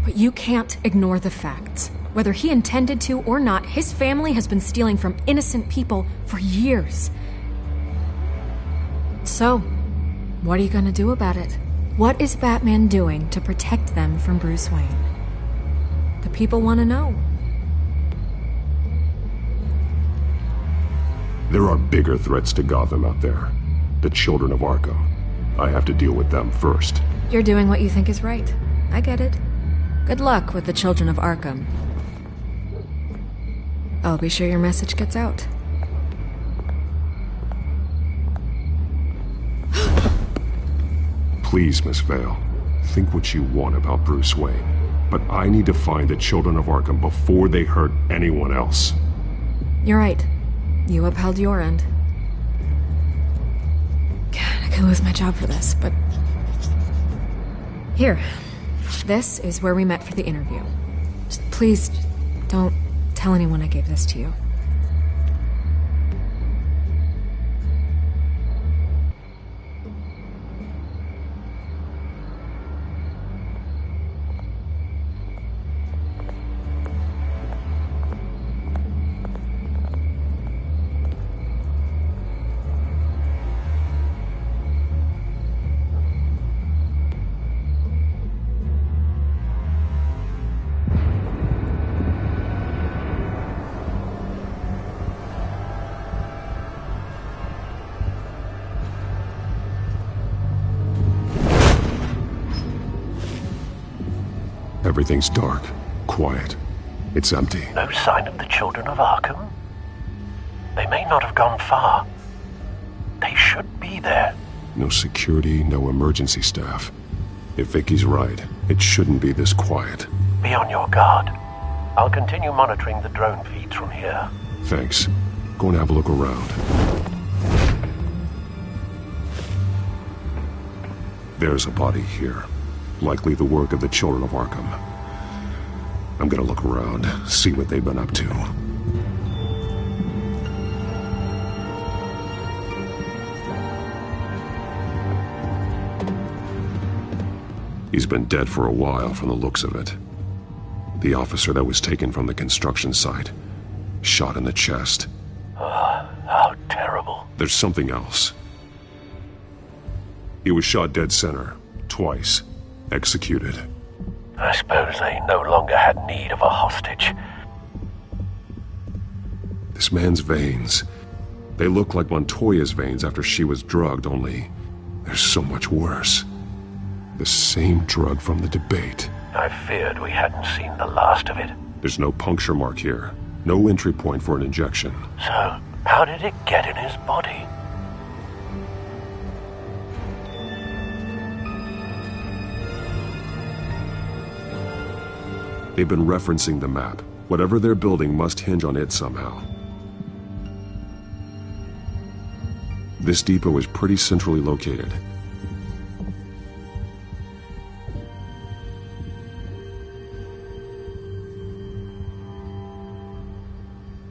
But you can't ignore the facts. Whether he intended to or not, his family has been stealing from innocent people for years. So, what are you gonna do about it? What is Batman doing to protect them from Bruce Wayne? The people want to know. There are bigger threats to Gotham out there. The children of Arkham. I have to deal with them first. You're doing what you think is right. I get it. Good luck with the children of Arkham. I'll be sure your message gets out. Please, Miss Vale, think what you want about Bruce Wayne. But I need to find the children of Arkham before they hurt anyone else. You're right. You upheld your end. God, I could lose my job for this, but... Here. This is where we met for the interview. Just please, don't tell anyone I gave this to you. Everything's dark, quiet. It's empty. No sign of the children of Arkham? They may not have gone far. They should be there. No security, no emergency staff. If Vicky's right, It shouldn't be this quiet. Be on your guard. I'll continue monitoring the drone feeds from here. Thanks. Go and have a look around. There's a body here. Likely the work of the children of Arkham. I'm gonna look around, see what they've been up to. He's been dead for a while from the looks of it. The officer that was taken from the construction site. Shot in the chest. How terrible. There's something else. He was shot dead center. Twice. Executed. I suppose they no longer had need of a hostage. This man's veins. They look like Montoya's veins after she was drugged, only they're so much worse. The same drug from the debate. I feared we hadn't seen the last of it. There's no puncture mark here. No entry point for an injection. So, how did it get in his body? They've been referencing the map. Whatever they're building must hinge on it somehow. This depot is pretty centrally located.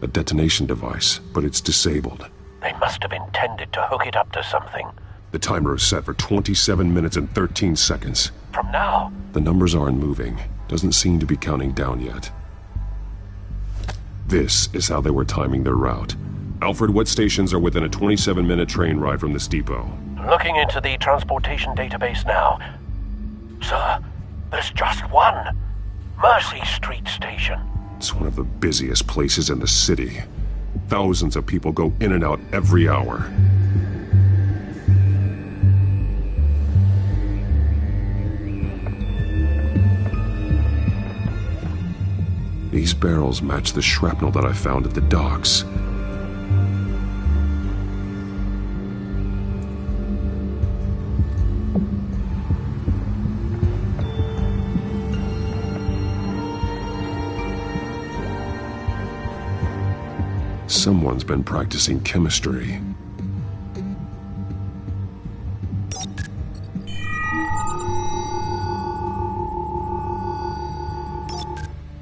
A detonation device, but it's disabled. They must have intended to hook it up to something. The timer is set for 27 minutes and 13 seconds. From now? The numbers aren't moving. Doesn't seem to be counting down yet. This is how they were timing their route. Alfred, what stations are within a 27-minute train ride from this depot? Looking into the transportation database now. Sir, there's just one. Mercy Street Station. It's one of the busiest places in the city. Thousands of people go in and out every hour. These barrels match the shrapnel that I found at the docks. Someone's been practicing chemistry.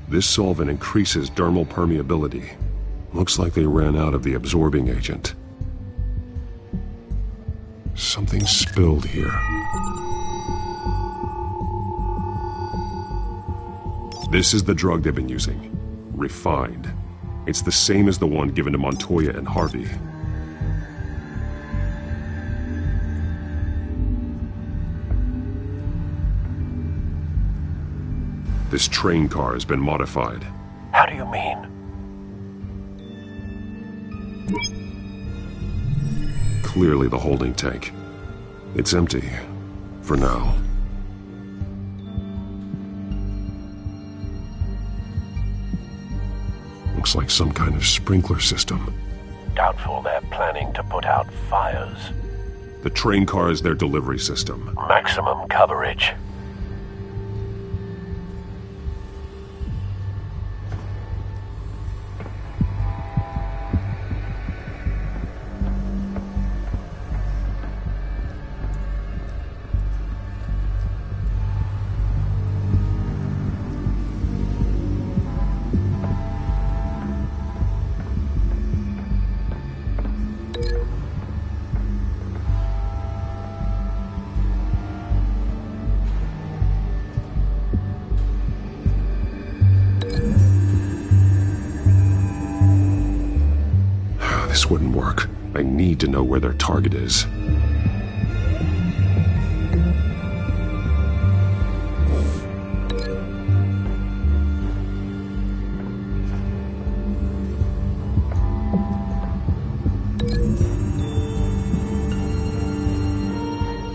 This solvent increases dermal permeability. Looks like they ran out of the absorbing agent. Something spilled here. This is the drug they've been using. Refined. It's the same as the one given to Montoya and Harvey. This train car has been modified. How do you mean? Clearly the holding tank. It's empty. For now. Looks like some kind of sprinkler system. Doubtful they're planning to put out fires. The train car is their delivery system. Maximum coverage. This wouldn't work. I need to know where their target is.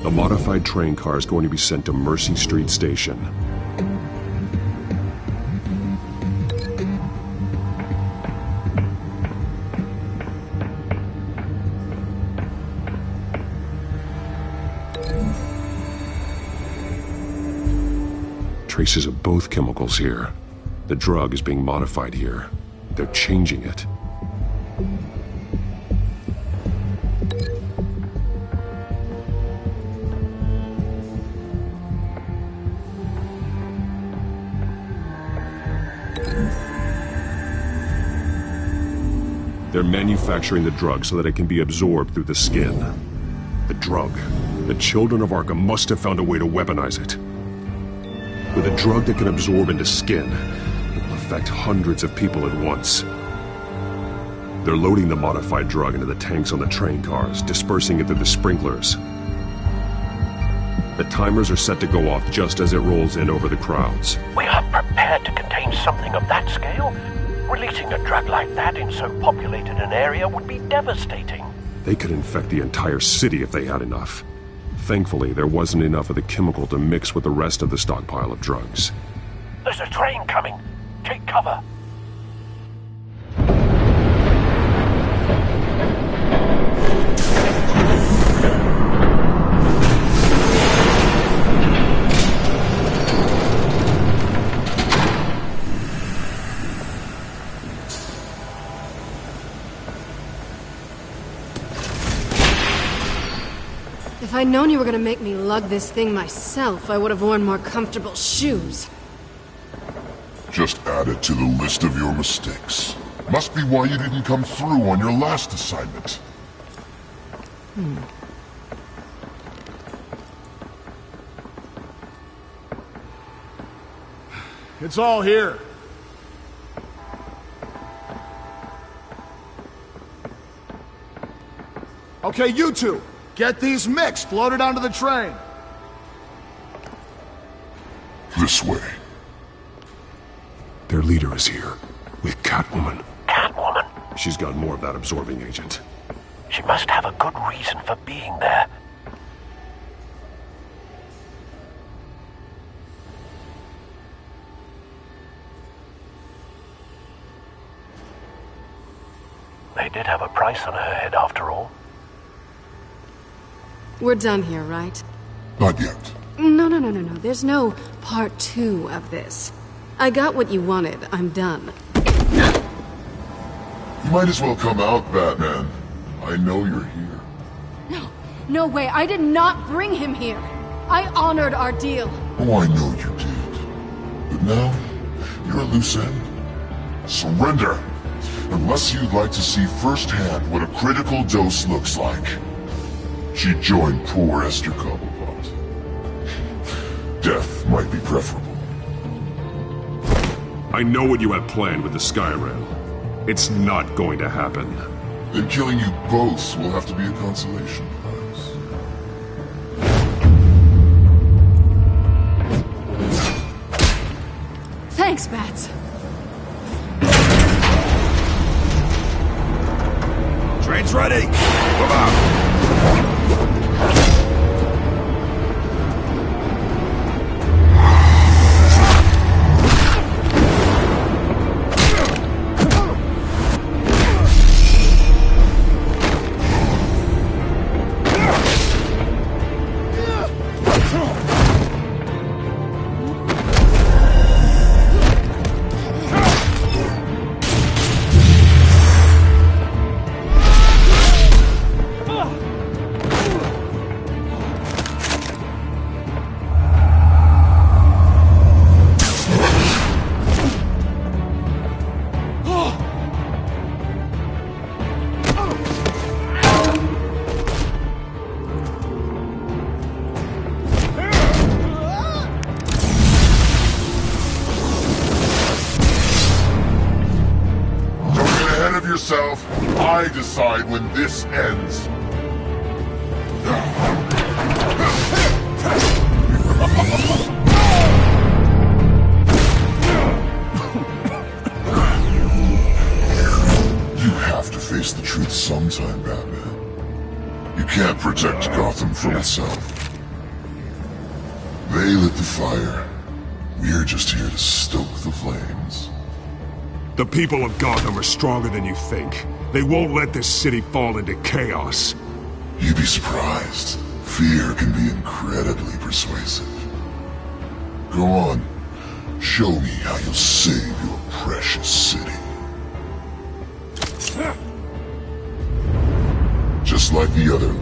A modified train car is going to be sent to Mercy Street Station. traces of both chemicals here. The drug is being modified here. They're changing it. They're manufacturing the drug so that it can be absorbed through the skin. The drug. The children of Arkham must have found a way to weaponize it. With a drug that can absorb into skin, it will affect hundreds of people at once. They're loading the modified drug into the tanks on the train cars, dispersing it through the sprinklers. The timers are set to go off just as it rolls in over the crowds. We are prepared to contain something of that scale? Releasing a drug like that in so populated an area would be devastating. They could infect the entire city if they had enough. Thankfully, there wasn't enough of the chemical to mix with the rest of the stockpile of drugs. There's a train coming. Take cover. If I'd known you were gonna make me lug this thing myself, I would have worn more comfortable shoes. Just add it to the list of your mistakes. Must be why you didn't come through on your last assignment. It's all here. Okay, you two. Get these mixed, loaded onto the train. This way. Their leader is here, with Catwoman. Catwoman? She's got more of that absorbing agent. She must have a good reason for being there. They did have a price on her head after all. We're done here, right? Not yet. No. There's no part 2 of this. I got what you wanted. I'm done. You might as well come out, Batman. I know you're here. No way. I did not bring him here. I honored our deal. Oh, I know you did. But now, you're a loose end. Surrender. Unless you'd like to see firsthand what a critical dose looks like. She joined poor Esther Cobblepot. Death might be preferable. I know what you have planned with the Skyrim. It's not going to happen. Then killing you both will have to be a consolation prize. Thanks, Bats. Train's ready. Move out. Yourself, I decide when this ends. You have to face the truth sometime, Batman. You can't protect Gotham from itself. They lit the fire. We're just here to stoke the flames. The people of Gotham are stronger than you think. They won't let this city fall into chaos. You'd be surprised. Fear can be incredibly persuasive. Go on. Show me how you'll save your precious city. Just like the other.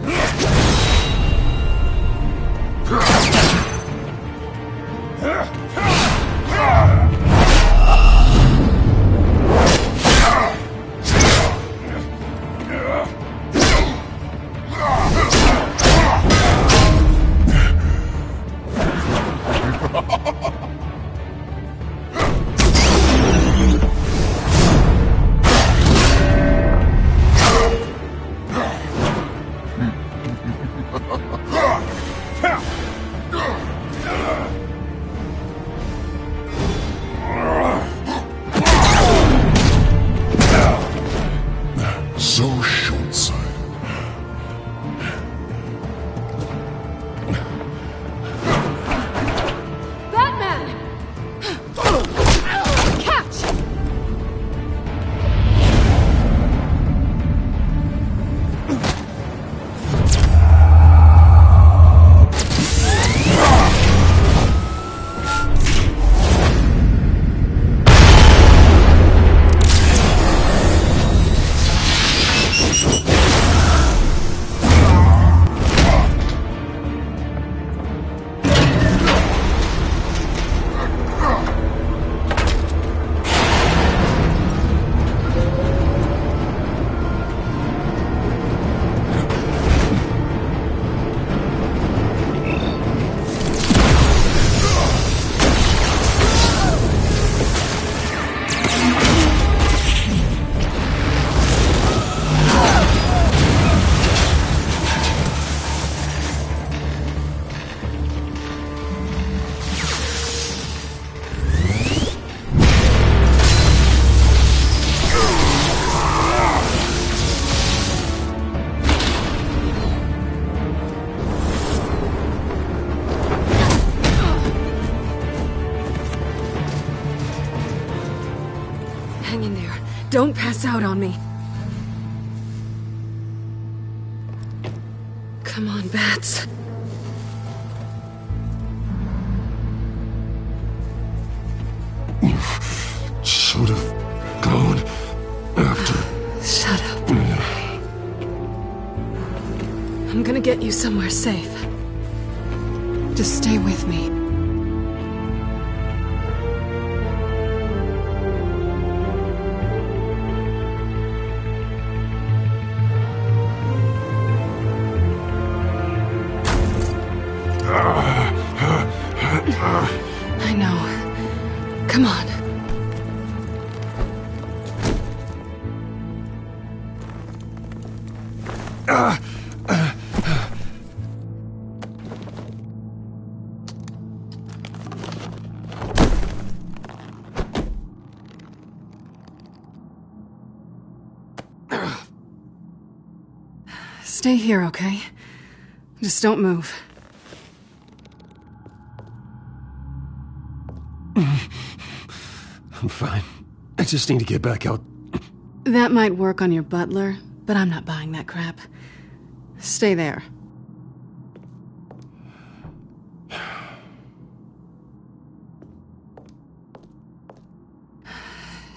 So short-sighted. Batman! Catch! Hang in there. Don't pass out on me. Come on, Bats. Should have gone after. Shut up. I'm gonna get you somewhere safe. Just stay with me. I know. Come on. Stay here, okay? Just don't move. I'm fine. I just need to get back out. That might work on your butler, but I'm not buying that crap. Stay there.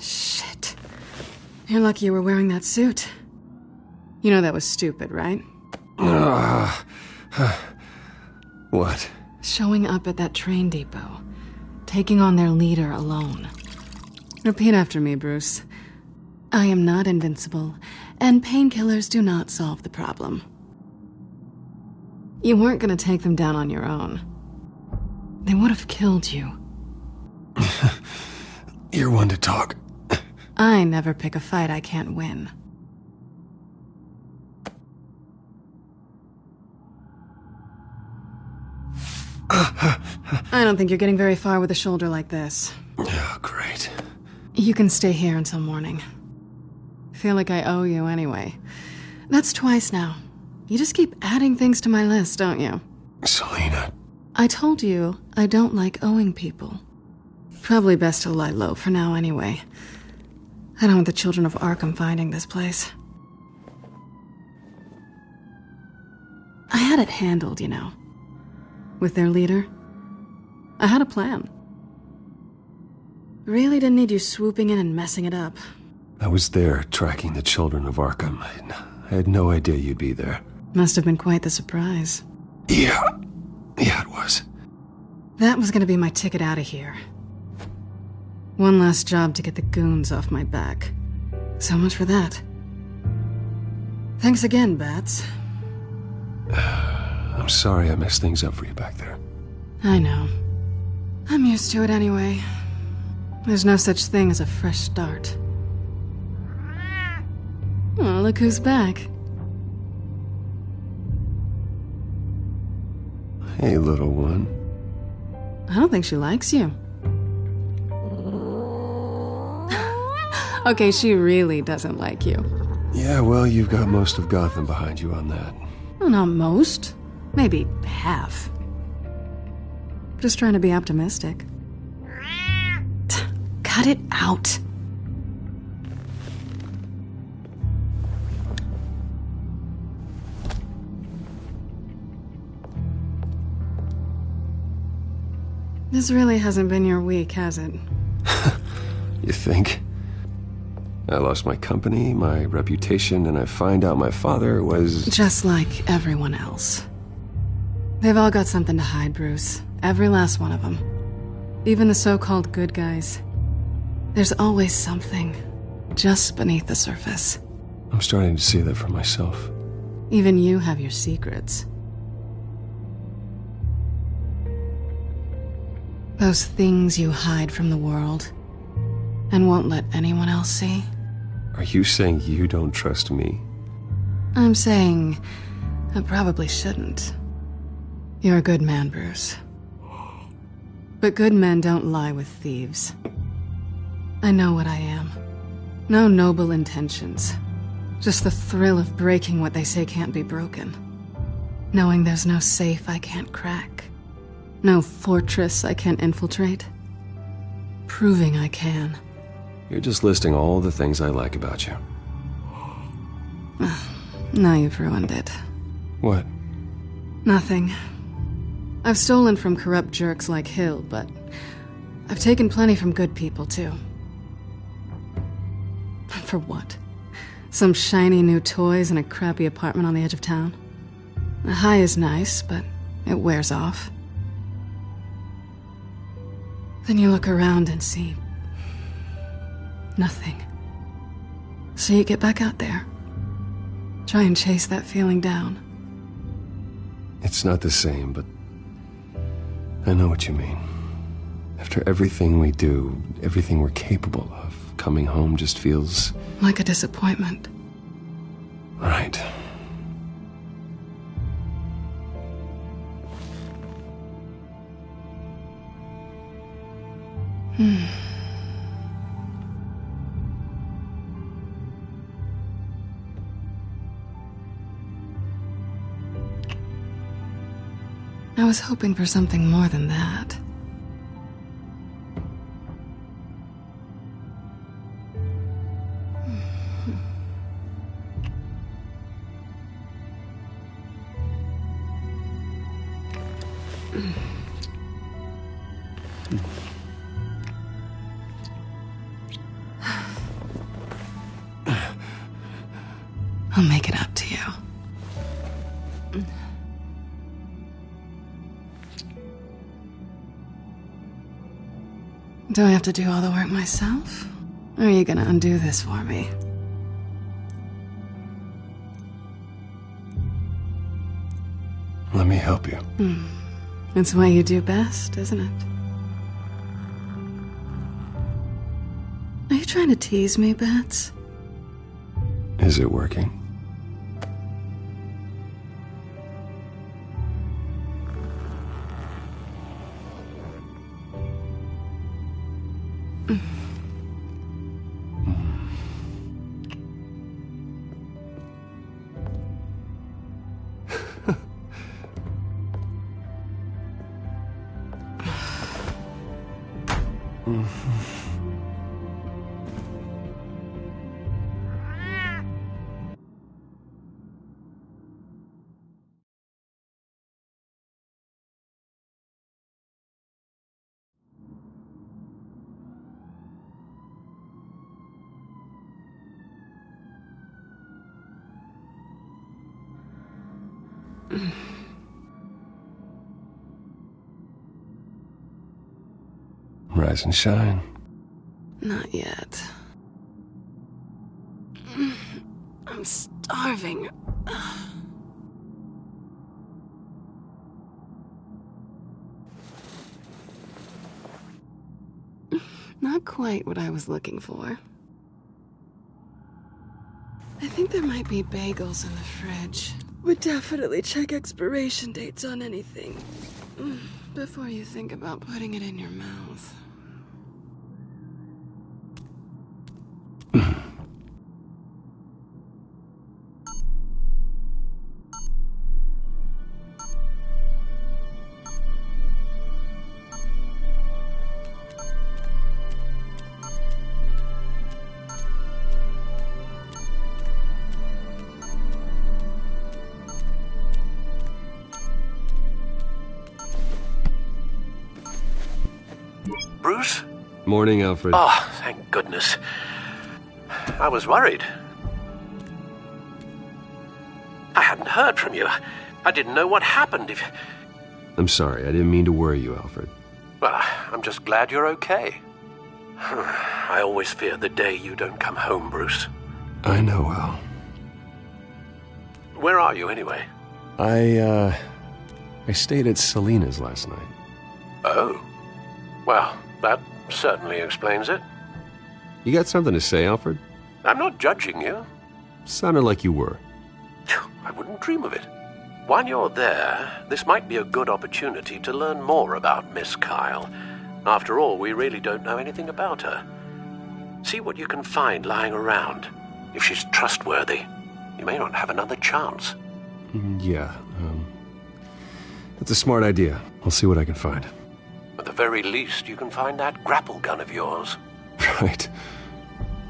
Shit. You're lucky you were wearing that suit. You know that was stupid, right? What? Showing up at that train depot. Taking on their leader alone. Repeat after me, Bruce. I am not invincible, and painkillers do not solve the problem. You weren't going to take them down on your own. They would have killed you. You're one to talk. I never pick a fight I can't win. I don't think you're getting very far with a shoulder like this. Oh, great. You can stay here until morning. Feel like I owe you anyway. That's twice now. You just keep adding things to my list, don't you? Selena. I told you I don't like owing people. Probably best to lie low for now anyway. I don't want the children of Arkham finding this place. I had it handled, you know. With their leader. I had a plan. Really didn't need you swooping in and messing it up. I was there tracking the children of Arkham. I had no idea you'd be there. Must have been quite the surprise. Yeah, it was. That was gonna be my ticket out of here. One last job to get the goons off my back. So much for that. Thanks again, Bats. I'm sorry I messed things up for you back there. I know. I'm used to it anyway. There's no such thing as a fresh start. Oh, look who's back. Hey, little one. I don't think she likes you. Okay, she really doesn't like you. Yeah, well, you've got most of Gotham behind you on that. Well, not most. Maybe half. Just trying to be optimistic. Cut it out. This really hasn't been your week, has it? You think? I lost my company, my reputation, and I find out my father was... Just like everyone else. They've all got something to hide, Bruce. Every last one of them. Even the so-called good guys. There's always something just beneath the surface. I'm starting to see that for myself. Even you have your secrets. Those things you hide from the world and won't let anyone else see. Are you saying you don't trust me? I'm saying I probably shouldn't. You're a good man, Bruce. But good men don't lie with thieves. I know what I am. No noble intentions. Just the thrill of breaking what they say can't be broken. Knowing there's no safe I can't crack. No fortress I can't infiltrate. Proving I can. You're just listing all the things I like about you. Now you've ruined it. What? Nothing. I've stolen from corrupt jerks like Hill, but I've taken plenty from good people, too. For what? Some shiny new toys and a crappy apartment on the edge of town? The high is nice, but it wears off. Then you look around and see... nothing. So you get back out there. Try and chase that feeling down. It's not the same, but... I know what you mean. After everything we do, everything we're capable of, coming home just feels... like a disappointment. Right. I was hoping for something more than that. I'll make it up to you. Do I have to do all the work myself? Or are you gonna undo this for me? Let me help you. It's what you do best, isn't it? Are you trying to tease me, Bats? Is it working? Rise and shine. Not yet. I'm starving. Not quite what I was looking for. I think there might be bagels in the fridge. Would definitely check expiration dates on anything before you think about putting it in your mouth. Bruce? Morning, Alfred. Oh, thank goodness. I was worried. I hadn't heard from you. I didn't know what happened if... I'm sorry, I didn't mean to worry you, Alfred. Well, I'm just glad you're okay. I always fear the day you don't come home, Bruce. I know, Al. Where are you, anyway? I stayed at Selena's last night. Oh. Well, that certainly explains it. You got something to say, Alfred? I'm not judging you. Sounded like you were. I wouldn't dream of it. While you're there, this might be a good opportunity to learn more about Miss Kyle. After all, we really don't know anything about her. See what you can find lying around. If she's trustworthy, you may not have another chance. Yeah, that's a smart idea. I'll see what I can find. At the very least, you can find that grapple gun of yours. Right.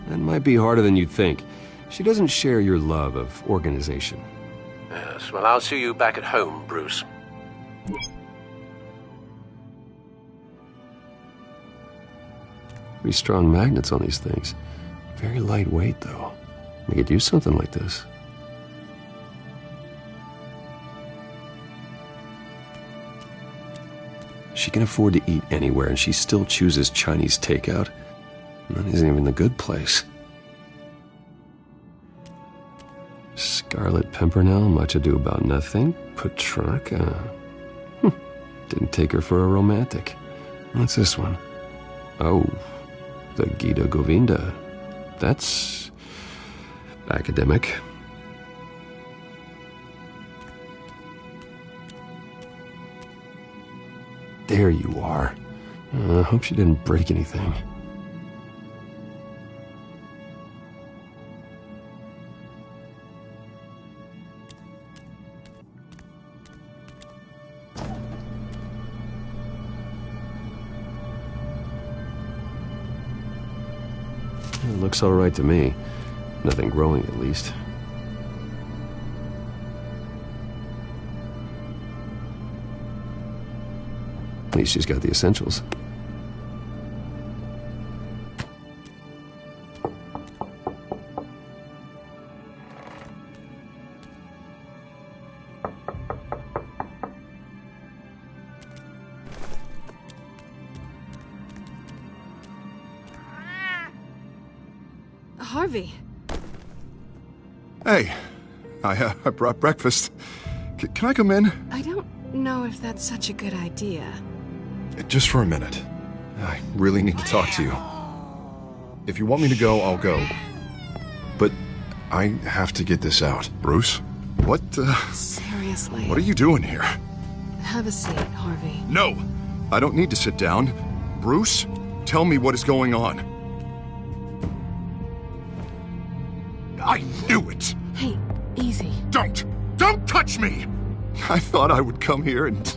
That might be harder than you'd think. She doesn't share your love of organization. Yes, well, I'll see you back at home, Bruce. Pretty strong magnets on these things. Very lightweight, though. I could use something like this. She can afford to eat anywhere, and she still chooses Chinese takeout. And that isn't even the good place. Scarlet Pimpernel, Much Ado About Nothing, Petrarca. Didn't take her for a romantic. What's this one? Oh, the Gita Govinda. That's academic. There you are. I hope she didn't break anything. It looks all right to me. Nothing growing, at least. At least she's got the essentials. Harvey. Hey, I brought breakfast. Can I come in? I don't know if that's such a good idea. Just for a minute. I really need to talk to you. If you want me to go, I'll go. But I have to get this out. Bruce? What, Seriously. What are you doing here? Have a seat, Harvey. No! I don't need to sit down. Bruce, tell me what is going on. I knew it! Hey, easy. Don't touch me! I thought I would come here and...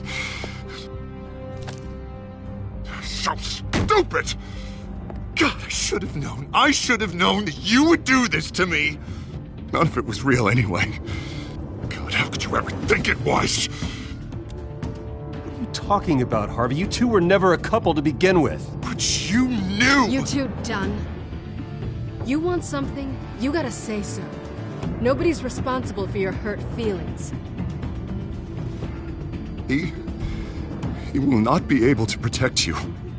So stupid! God, I should have known. I should have known that you would do this to me. None of it was real anyway. God, how could you ever think it was? What are you talking about, Harvey? You two were never a couple to begin with. But you knew! You two done. You want something, you gotta say so. Nobody's responsible for your hurt feelings. He will not be able to protect you.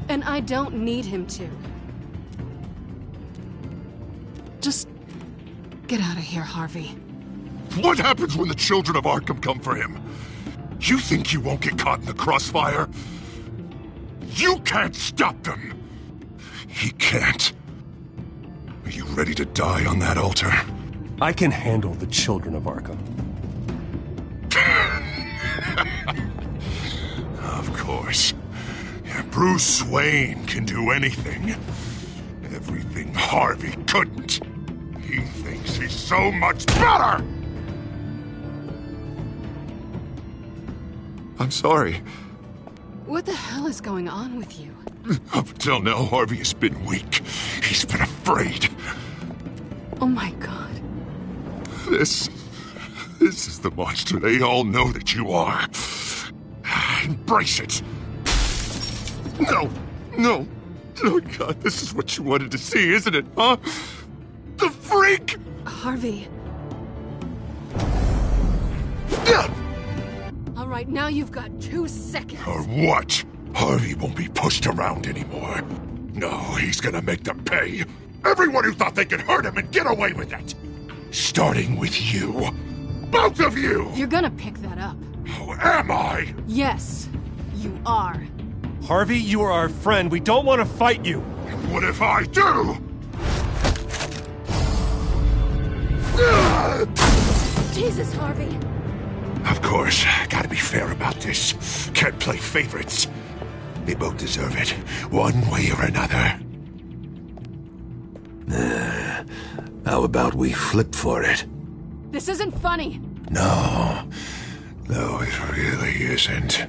And I don't need him to. Just get out of here, Harvey. What happens when the children of Arkham come for him? You think you won't get caught in the crossfire? You can't stop them! He can't. Are you ready to die on that altar? I can handle the children of Arkham. Of course. Bruce Wayne can do anything. Everything Harvey couldn't. He thinks he's so much better! I'm sorry. What the hell is going on with you? Up until now, Harvey has been weak. He's been afraid. Oh my god. This is the monster they all know that you are. Embrace it. No. Oh god, this is what you wanted to see, isn't it, huh? The freak! Harvey. All right, now you've got 2 seconds. Or what? Harvey won't be pushed around anymore. No, he's gonna make them pay. Everyone who thought they could hurt him and get away with it. Starting with you. Both of you! You're gonna pick that up. Who am I? Yes, you are. Harvey, you are our friend. We don't want to fight you. What if I do? Jesus, Harvey. Of course, gotta be fair about this. Can't play favorites. They both deserve it, one way or another. How about we flip for it? This isn't funny. No, it really isn't.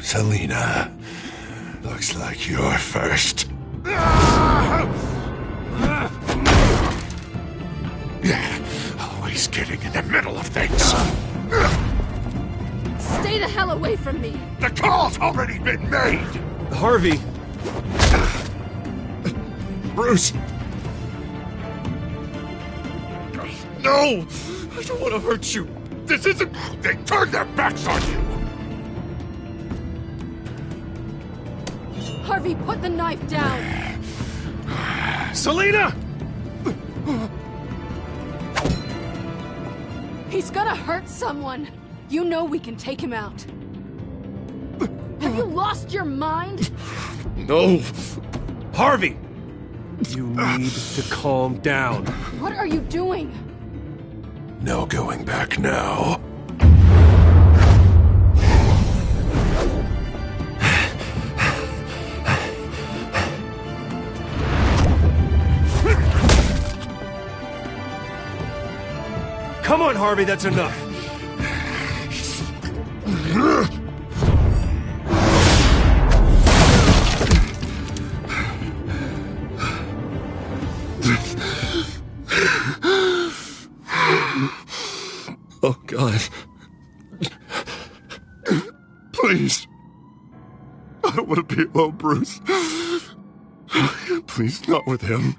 Selina, looks like you're first. Yeah, always getting in the middle of things. Stay the hell away from me. The call's already been made. Harvey. Bruce. No, I don't want to hurt you. This isn't... They turned their backs on you. Harvey, put the knife down. Selina! He's gonna hurt someone. You know we can take him out. Have you lost your mind? No. Harvey! You need to calm down. What are you doing? No going back now. Come on, Harvey, that's enough. Oh, God. Please. I don't want to be alone, Bruce. Please, not with him.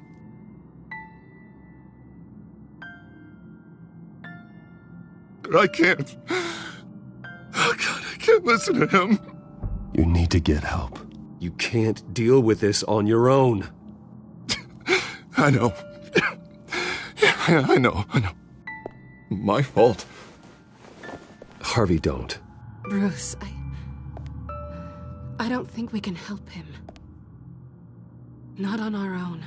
But I can't. Oh, God, I can't listen to him. You need to get help. You can't deal with this on your own. I know. Yeah, I know. My fault. Harvey, don't. Bruce, I don't think we can help him. Not on our own.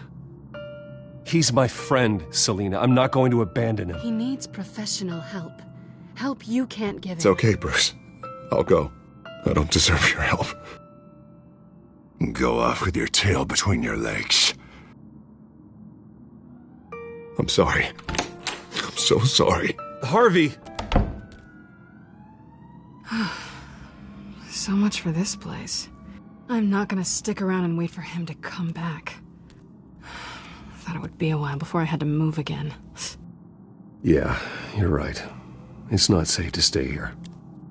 He's my friend, Selina. I'm not going to abandon him. He needs professional help. Help you can't give him. It's okay, Bruce. I'll go. I don't deserve your help. Go off with your tail between your legs. I'm sorry. I'm so sorry. Harvey! So much for this place. I'm not gonna stick around and wait for him to come back. Thought it would be a while before I had to move again. Yeah, you're right. It's not safe to stay here.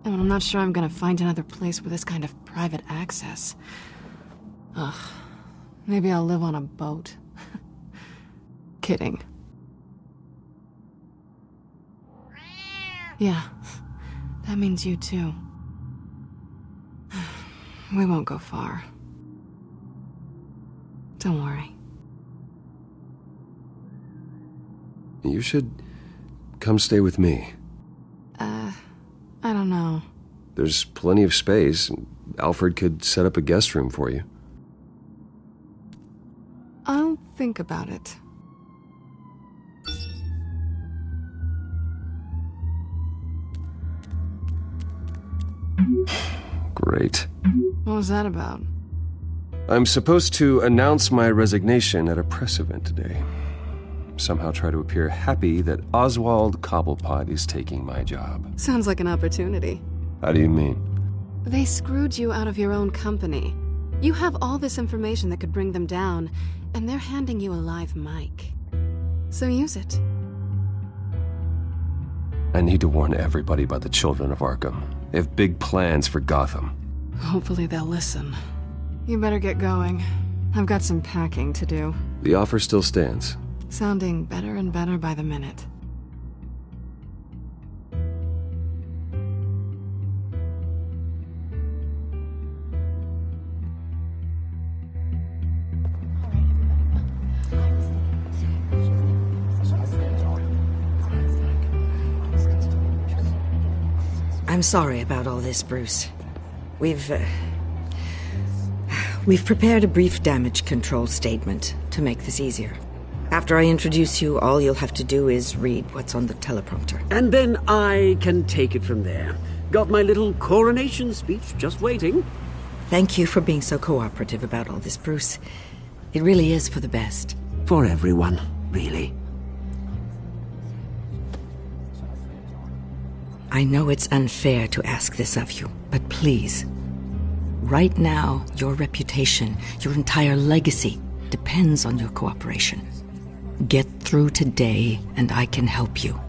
And I'm not sure I'm gonna find another place with this kind of private access. Ugh. Maybe I'll live on a boat. Kidding. Yeah, that means you too. We won't go far. Don't worry. You should come stay with me. I don't know. There's plenty of space. Alfred could set up a guest room for you. I'll think about it. Great. What was that about? I'm supposed to announce my resignation at a press event today. Somehow try to appear happy that Oswald Cobblepot is taking my job. Sounds like an opportunity. How do you mean? They screwed you out of your own company. You have all this information that could bring them down, and they're handing you a live mic. So use it. I need to warn everybody about the Children of Arkham. They have big plans for Gotham. Hopefully they'll listen. You better get going. I've got some packing to do. The offer still stands. Sounding better and better by the minute. I'm sorry about all this, Bruce. We've prepared a brief damage control statement to make this easier. After I introduce you, all you'll have to do is read what's on the teleprompter. And then I can take it from there. Got my little coronation speech just waiting. Thank you for being so cooperative about all this, Bruce. It really is for the best. For everyone, really. I know it's unfair to ask this of you, but please. Right now, your reputation, your entire legacy, depends on your cooperation. Get through today, and I can help you.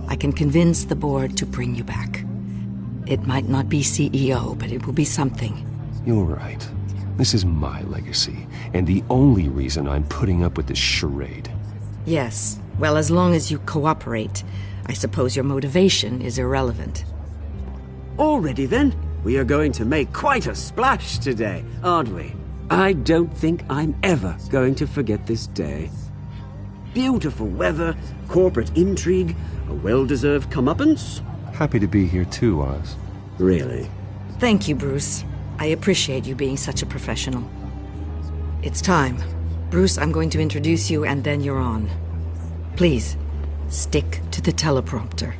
I can convince the board to bring you back. It might not be CEO, but it will be something. You're right. This is my legacy, and the only reason I'm putting up with this charade. Yes. Well, as long as you cooperate, I suppose your motivation is irrelevant. Already then, we are going to make quite a splash today, aren't we? I don't think I'm ever going to forget this day. Beautiful weather, corporate intrigue, a well-deserved comeuppance. Happy to be here too, Oz. Really? Thank you, Bruce. I appreciate you being such a professional. It's time. Bruce, I'm going to introduce you and then you're on. Please, stick to the teleprompter.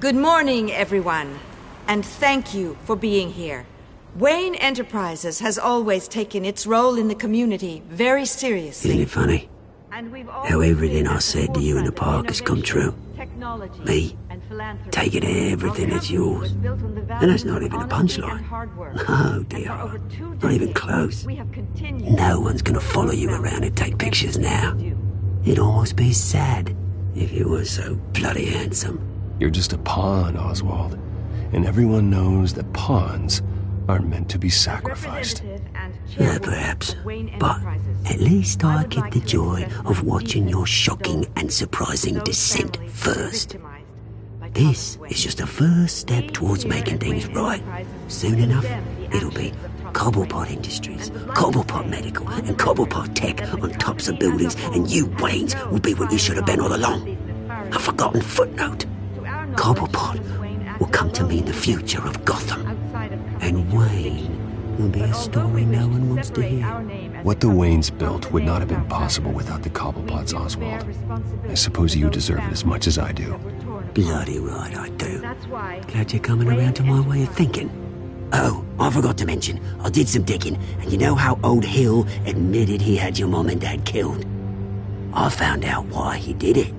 Good morning, everyone, and thank you for being here. Wayne Enterprises has always taken its role in the community very seriously. Isn't it funny? How everything I said to you in the park has come true. Me, taking everything that's yours. And that's not even a punchline. No, dear. Not even close. No one's gonna follow you around and take pictures now. It'd almost be sad if you were so bloody handsome. You're just a pawn, Oswald. And everyone knows that pawns are meant to be sacrificed. Perhaps. But at least I get the joy of watching your shocking and surprising descent first. This is just a first step towards making things right. Soon enough, it'll be Cobblepot Industries, Cobblepot Medical, and Cobblepot Tech on tops of buildings, and you, Waynes, will be what you should have been all along. A forgotten footnote. Cobblepot will come to mean the future of Gotham. And Wayne will be a story no one wants to hear. What the Waynes built would not have been possible without the Cobblepots, Oswald. I suppose you deserve it as much as I do. Bloody right I do. Glad you're coming around to my way of thinking. Oh, I forgot to mention, I did some digging, and you know how old Hill admitted he had your mom and dad killed? I found out why he did it.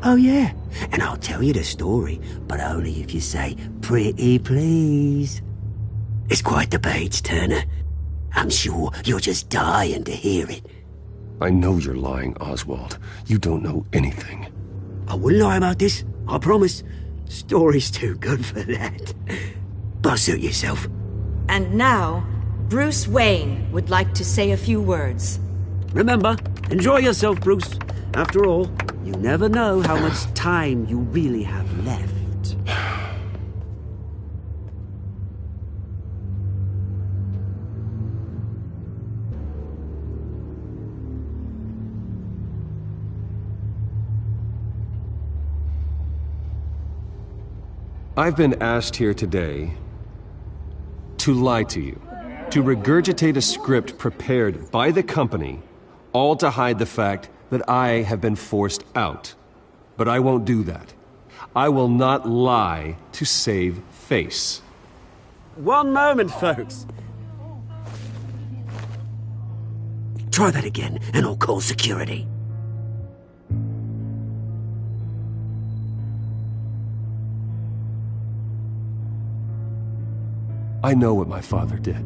Oh yeah, and I'll tell you the story, but only if you say, pretty please. It's quite the page, Turner. I'm sure you're just dying to hear it. I know you're lying, Oswald. You don't know anything. I wouldn't lie about this, I promise. Story's too good for that. But suit yourself. And now, Bruce Wayne would like to say a few words. Remember, enjoy yourself, Bruce. After all, You never know how much time you really have left. I've been asked here today to lie to you, to regurgitate a script prepared by the company, all to hide the fact that I have been forced out. But I won't do that. I will not lie to save face. One moment, folks. Try that again, and I'll call security. I know what my father did.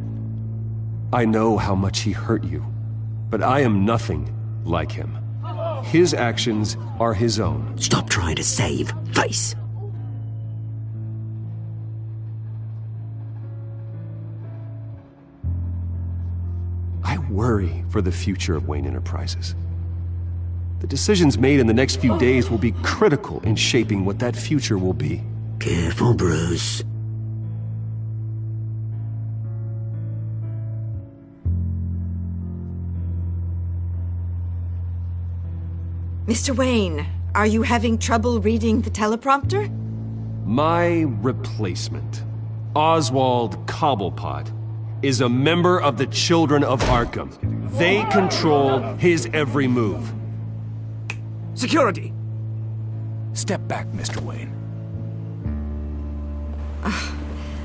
I know how much he hurt you. But I am nothing like him. His actions are his own. Stop trying to save face. I worry for the future of Wayne Enterprises. The decisions made in the next few days will be critical in shaping what that future will be. Careful, Bruce. Mr. Wayne, are you having trouble reading the teleprompter? My replacement, Oswald Cobblepot, is a member of the Children of Arkham. They control his every move. Security! Step back, Mr. Wayne.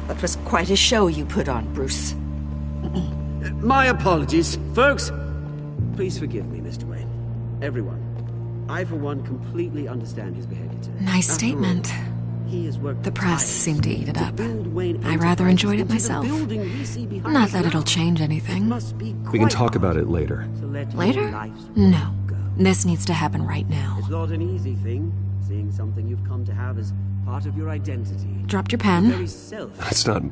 That was quite a show you put on, Bruce. My apologies. Folks, please forgive me, Mr. Wayne. Everyone. I, for one, completely understand his behavior today. Nice statement. The press seemed to eat it up. I rather enjoyed it myself. Not that it'll change anything. We can talk about it later. Later? No. This needs to happen right now. It's not an easy thing, seeing something you've come to have as part of your identity. Dropped your pen? That's not...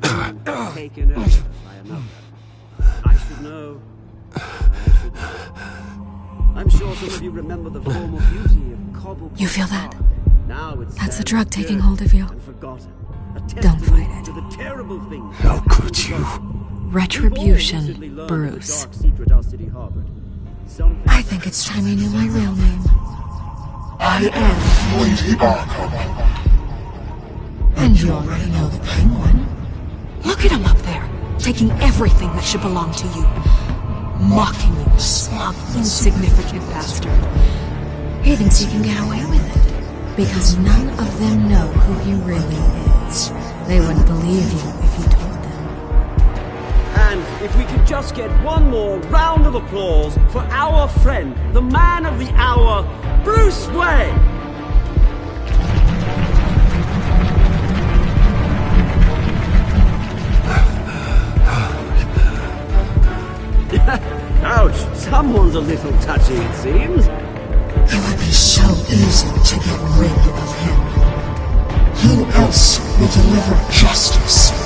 Taken over by another. I should know. I'm sure some of you remember the formal beauty of Cobblepot. You feel that? Now it's That's the drug taking hold of you. Don't fight it. To the terrible things. How could you? Retribution, Bruce. I think it's time you knew my real name. I am Lady Arkham. And you already know the Penguin. Look at him up there, taking everything that should belong to you. Mocking you, smug, insignificant bastard. He thinks he can get away with it, because none of them know who he really is. They wouldn't believe you if you told them. And if we could just get one more round of applause for our friend, the man of the hour, Bruce Wayne! Ouch, someone's a little touchy, it seems. It would be so easy to get rid of him. Who else will deliver justice?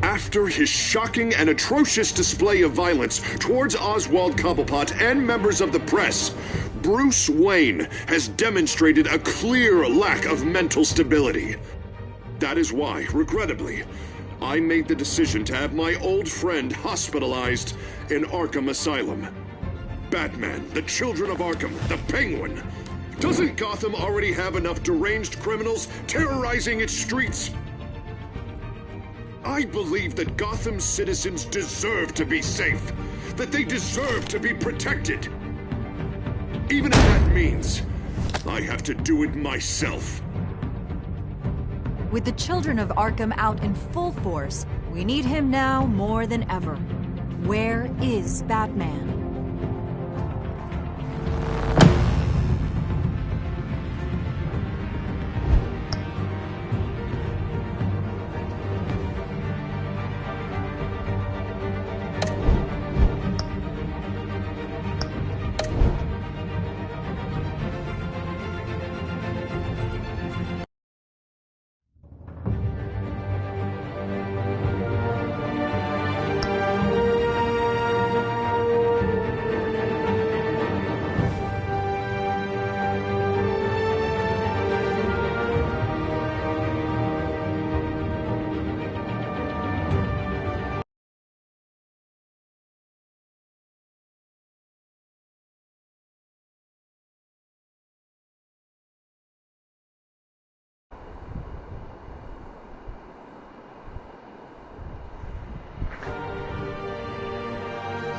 After his shocking and atrocious display of violence towards Oswald Cobblepot and members of the press, Bruce Wayne has demonstrated a clear lack of mental stability. That is why, regrettably, I made the decision to have my old friend hospitalized in Arkham Asylum. Batman, the Children of Arkham, the Penguin. Doesn't Gotham already have enough deranged criminals terrorizing its streets? I believe that Gotham's citizens deserve to be safe, that they deserve to be protected. Even if that means I have to do it myself. With the Children of Arkham out in full force, we need him now more than ever. Where is Batman?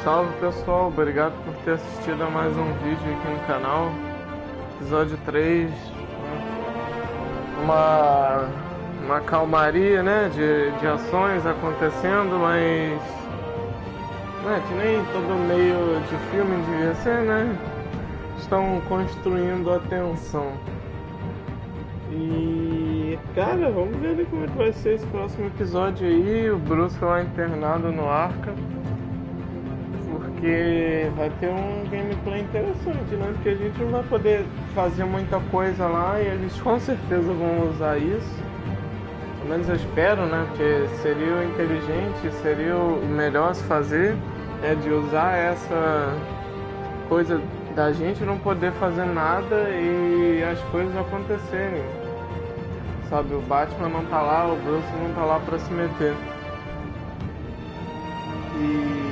Salve pessoal, obrigado por ter assistido a mais um vídeo aqui no canal. Episódio 3, uma calmaria, né, de ações acontecendo, mas que nem todo meio de filme devia ser, né? Estão construindo a tensão. E cara, vamos ver como é que vai ser esse próximo episódio aí. O Bruce lá internado no Arkham. Porque vai ter um gameplay interessante, né? Porque a gente não vai poder fazer muita coisa lá e eles com certeza vão usar isso. Pelo menos eu espero, né? Porque seria o inteligente, seria o melhor a se fazer, de usar essa coisa da gente não poder fazer nada e as coisas acontecerem. Sabe, o Batman não tá lá, o Bruce não tá lá pra se meter. E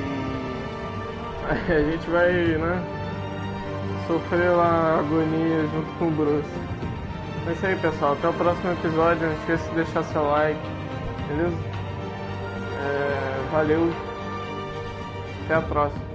a gente vai, né, sofrer lá a agonia junto com o Bruce. É isso aí, pessoal. Até o próximo episódio. Não esqueça de deixar seu like, beleza? Valeu. Até a próxima.